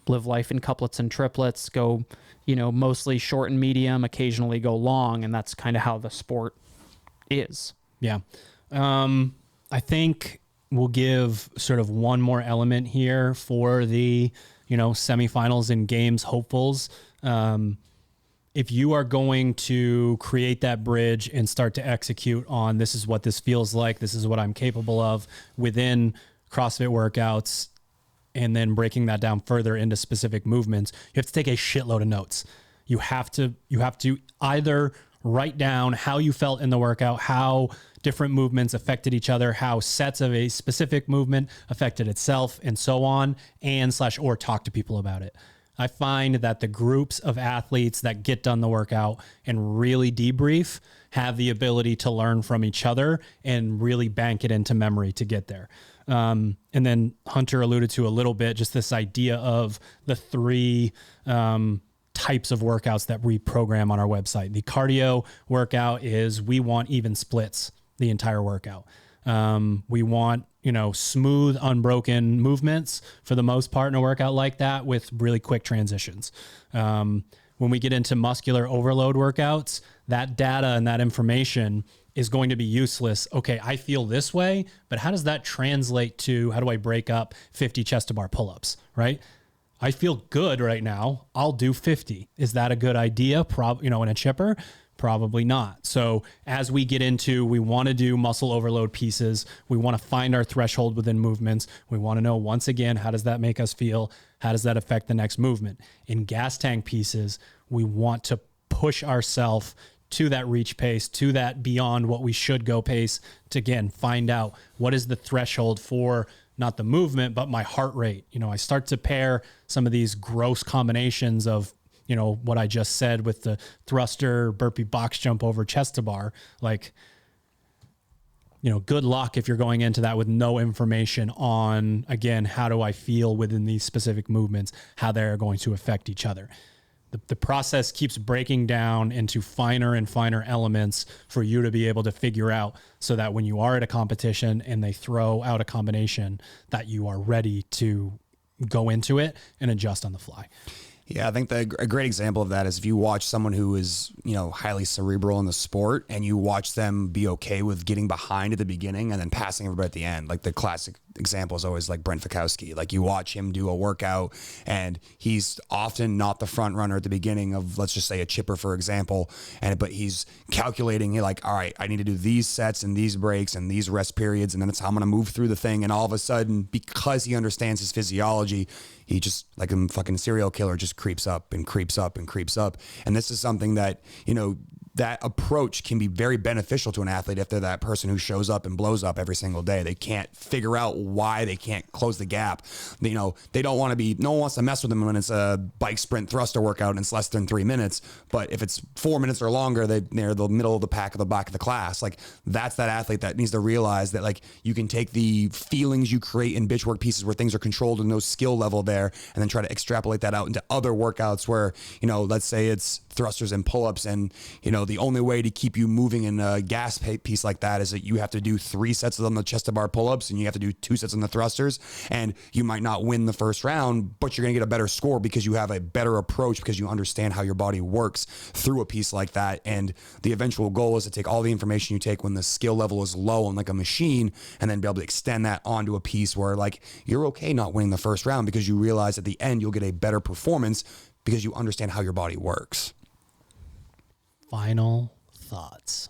live life in couplets and triplets, go, mostly short and medium, occasionally go long. And that's kind of how the sport is. Yeah. I think we'll give sort of one more element here for the, semifinals and games hopefuls. If you are going to create that bridge and start to execute on, this is what this feels like, this is what I'm capable of within CrossFit workouts, and then breaking that down further into specific movements, you have to take a shitload of notes. You have to either write down how you felt in the workout, how different movements affected each other, how sets of a specific movement affected itself, and so on, or talk to people about it. I find that the groups of athletes that get done the workout and really debrief have the ability to learn from each other and really bank it into memory to get there. And then Hunter alluded to a little bit, just this idea of the three types of workouts that we program on our website. The cardio workout is we want even splits the entire workout. We want, smooth, unbroken movements for the most part in a workout like that with really quick transitions. When we get into muscular overload workouts, that data and that information is going to be useless. Okay, I feel this way, but how does that translate to how do I break up 50 chest to bar pull-ups, right? I feel good right now. I'll do 50. Is that a good idea? In a chipper? Probably not. So as we get into, we want to do muscle overload pieces. We want to find our threshold within movements. We want to know, once again, how does that make us feel? How does that affect the next movement? In gas tank pieces, we want to push ourselves to that reach pace, to that beyond what we should go pace to, again, find out what is the threshold for not the movement, but my heart rate. I start to pair some of these gross combinations of, what I just said with the thruster, burpee, box jump over chest to bar. Like, good luck if you're going into that with no information on, again, how do I feel within these specific movements, how they're going to affect each other. The process keeps breaking down into finer and finer elements for you to be able to figure out, so that when you are at a competition and they throw out a combination, that you are ready to go into it and adjust on the fly. Yeah, I think a great example of that is if you watch someone who is, highly cerebral in the sport and you watch them be okay with getting behind at the beginning and then passing everybody at the end. Like the classic example is always like Brent Fikowski. Like you watch him do a workout and he's often not the front runner at the beginning of, let's just say, a chipper, for example. But he's calculating, like, all right, I need to do these sets and these breaks and these rest periods. And then it's how I'm going to move through the thing. And all of a sudden, because he understands his physiology, he just, like a fucking serial killer, just creeps up and creeps up and creeps up. And this is something that, that approach can be very beneficial to an athlete if they're that person who shows up and blows up every single day. They can't figure out why they can't close the gap. They don't want to be, no one wants to mess with them when it's a bike sprint thruster workout and it's less than 3 minutes. But if it's 4 minutes or longer, they're the middle of the pack of the back of the class. Like that's that athlete that needs to realize that like you can take the feelings you create in bitch work pieces where things are controlled and no skill level there, and then try to extrapolate that out into other workouts where, let's say it's thrusters and pull-ups, and the only way to keep you moving in a gas piece like that is that you have to do 3 sets on the chest to bar pull-ups and you have to do 2 sets on the thrusters, and you might not win the first round, but you're going to get a better score because you have a better approach, because you understand how your body works through a piece like that. And the eventual goal is to take all the information you take when the skill level is low on like a machine, and then be able to extend that onto a piece where like you're okay not winning the first round because you realize at the end you'll get a better performance because you understand how your body works. Final thoughts.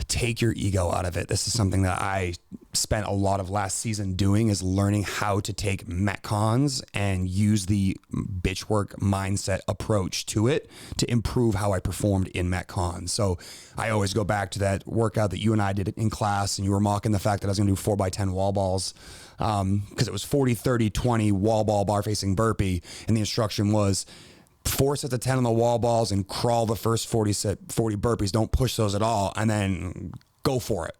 Take your ego out of it. This is something that I spent a lot of last season doing, is learning how to take Metcons and use the bitch work mindset approach to it to improve how I performed in Metcons. So I always go back to that workout that you and I did in class, and you were mocking the fact that I was going to do 4x10 wall balls because it was 40, 30, 20 wall ball bar facing burpee. And the instruction was 4 sets of 10 on the wall balls and crawl the first 40 burpees. Don't push those at all, and then go for it.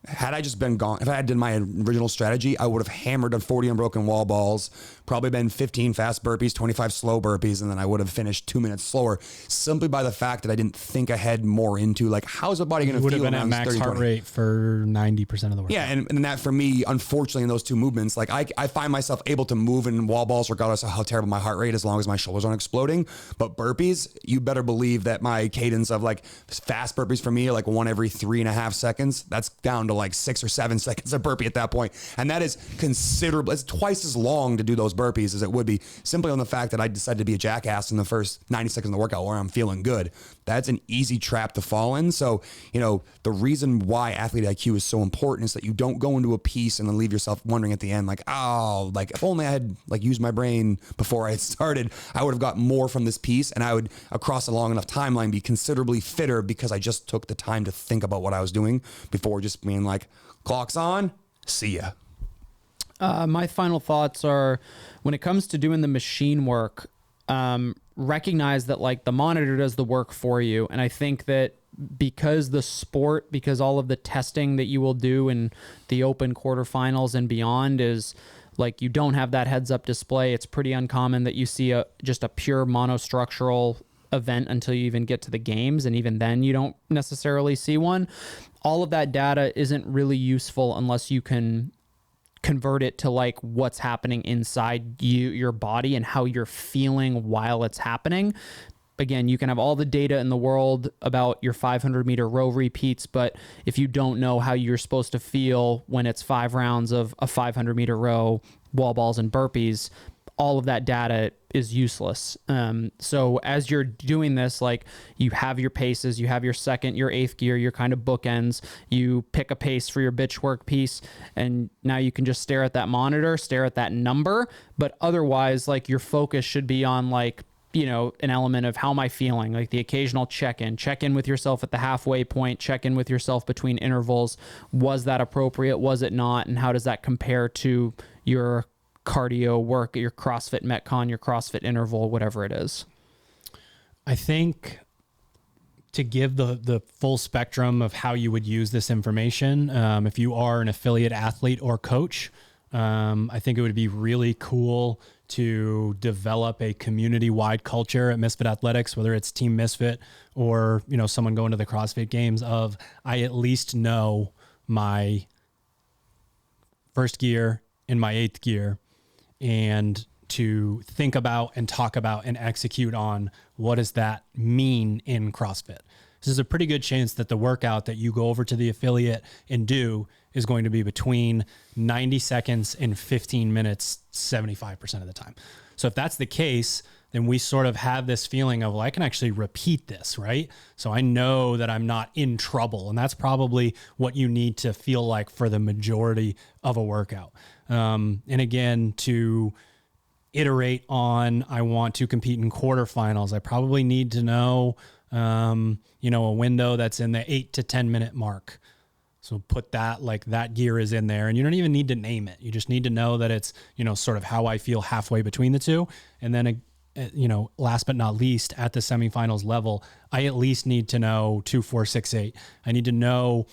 Had I just been gone, if I had done my original strategy, I would have hammered on 40 unbroken wall balls, probably been 15 fast burpees, 25 slow burpees, and then I would have finished 2 minutes slower, simply by the fact that I didn't think ahead more into like, how's the body going to feel? Would have been at max 30, heart rate for 90% of the work. Yeah, and that for me, unfortunately, in those 2 movements, like I find myself able to move in wall balls regardless of how terrible my heart rate, as long as my shoulders aren't exploding. But burpees, you better believe that my cadence of like fast burpees for me are like 1 every 3.5 seconds. That's down to like 6 or 7 seconds a burpee at that point. And that is considerable. It's twice as long to do those burpees as it would be simply on the fact that I decided to be a jackass in the first 90 seconds of the workout where I'm feeling good. That's an easy trap to fall in. So, the reason why athlete IQ is so important is that you don't go into a piece and then leave yourself wondering at the end, like, oh, like if only I had like used my brain before I had started, I would have got more from this piece, and I would, across a long enough timeline, be considerably fitter because I just took the time to think about what I was doing before just being like, clock's on, see ya. My final thoughts are, when it comes to doing the machine work, recognize that like the monitor does the work for you. And I think that because all of the testing that you will do in the open quarterfinals and beyond is like, you don't have that heads up display. It's pretty uncommon that you see just a pure monostructural event until you even get to the games. And even then you don't necessarily see one. All of that data isn't really useful unless you can convert it to like what's happening inside your body and how you're feeling while it's happening. Again, you can have all the data in the world about your 500 meter row repeats, but if you don't know how you're supposed to feel when it's 5 rounds of a 500 meter row, wall balls and burpees, all of that data is useless. So as you're doing this, like, you have your paces, you have your second, your eighth gear, your kind of bookends, you pick a pace for your bitch work piece, and now you can just stare at that monitor, stare at that number. But otherwise, like, your focus should be on, like, you know, an element of how am I feeling, like the occasional check in with yourself at the halfway point, check in with yourself between intervals. Was that appropriate? Was it not? And how does that compare to your cardio work, your CrossFit Metcon, your CrossFit interval, whatever it is? I think to give the full spectrum of how you would use this information, if you are an affiliate athlete or coach, I think it would be really cool to develop a community-wide culture at Misfit Athletics, whether it's Team Misfit or, you know, someone going to the CrossFit Games, of I at least know my first gear and my eighth gear, and to think about and talk about and execute on what does that mean in CrossFit. This is a pretty good chance that the workout that you go over to the affiliate and do is going to be between 90 seconds and 15 minutes, 75% of the time. So if that's the case, then we sort of have this feeling of, well, I can actually repeat this, right? So I know that I'm not in trouble. And that's probably what you need to feel like for the majority of a workout. And again, to iterate on, I want to compete in quarterfinals, I probably need to know, you know, a window that's in the 8 to 10 minute mark. So put that, like, that gear is in there, and you don't even need to name it. You just need to know that it's, you know, sort of how I feel halfway between the two. And then, you know, last but not least, at the semifinals level, I at least need to know 2, 4, 6, 8. I need to know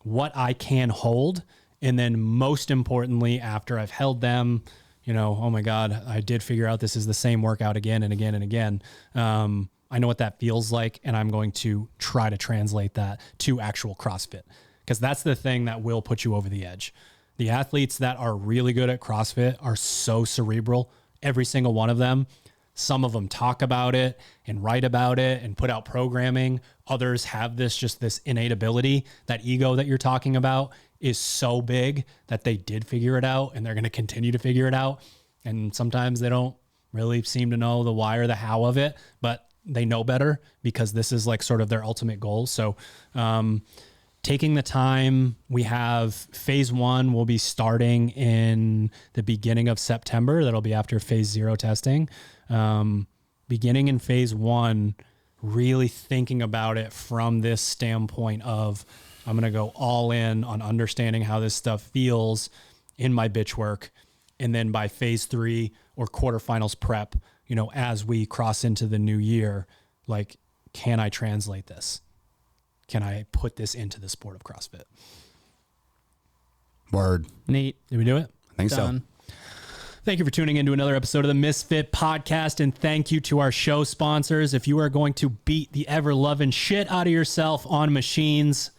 what I can hold. And then most importantly, after I've held them, you know, oh my God, I did figure out this is the same workout again and again and again. I know what that feels like, and I'm going to try to translate that to actual CrossFit, because that's the thing that will put you over the edge. The athletes that are really good at CrossFit are so cerebral, every single one of them. Some of them talk about it and write about it and put out programming. Others have this innate ability. That ego that you're talking about is so big that they did figure it out, and they're going to continue to figure it out. And sometimes they don't really seem to know the why or the how of it, but they know better because this is like sort of their ultimate goal. So, taking the time, we have phase 1 will be starting in the beginning of September. That'll be after phase 0 testing. Beginning in phase 1, really thinking about it from this standpoint of, I'm going to go all in on understanding how this stuff feels in my bitch work. And then by phase 3 or quarterfinals prep, you know, as we cross into the new year, like, can I translate this? Can I put this into the sport of CrossFit? Word. Neat. Did we do it? I think Done. so. Thank you for tuning into another episode of the Misfit Podcast, and thank you to our show sponsors. If you are going to beat the ever-loving shit out of yourself on machines,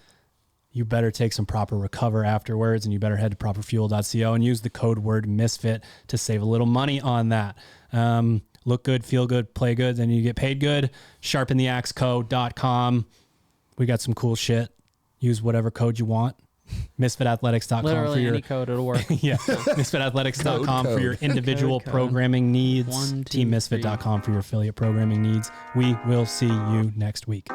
you better take some proper recover afterwards, and you better head to properfuel.co and use the code word MISFIT to save a little money on that. Look good, feel good, play good, then you get paid good. Sharpentheaxecode.com. We got some cool shit. Use whatever code you want. MisfitAthletics.com Literally for your any code, it'll work. yeah. MisfitAthletics.com for your individual Code. programming needs. 1, 2, TeamMisfit.com for your affiliate programming needs. We will see you next week.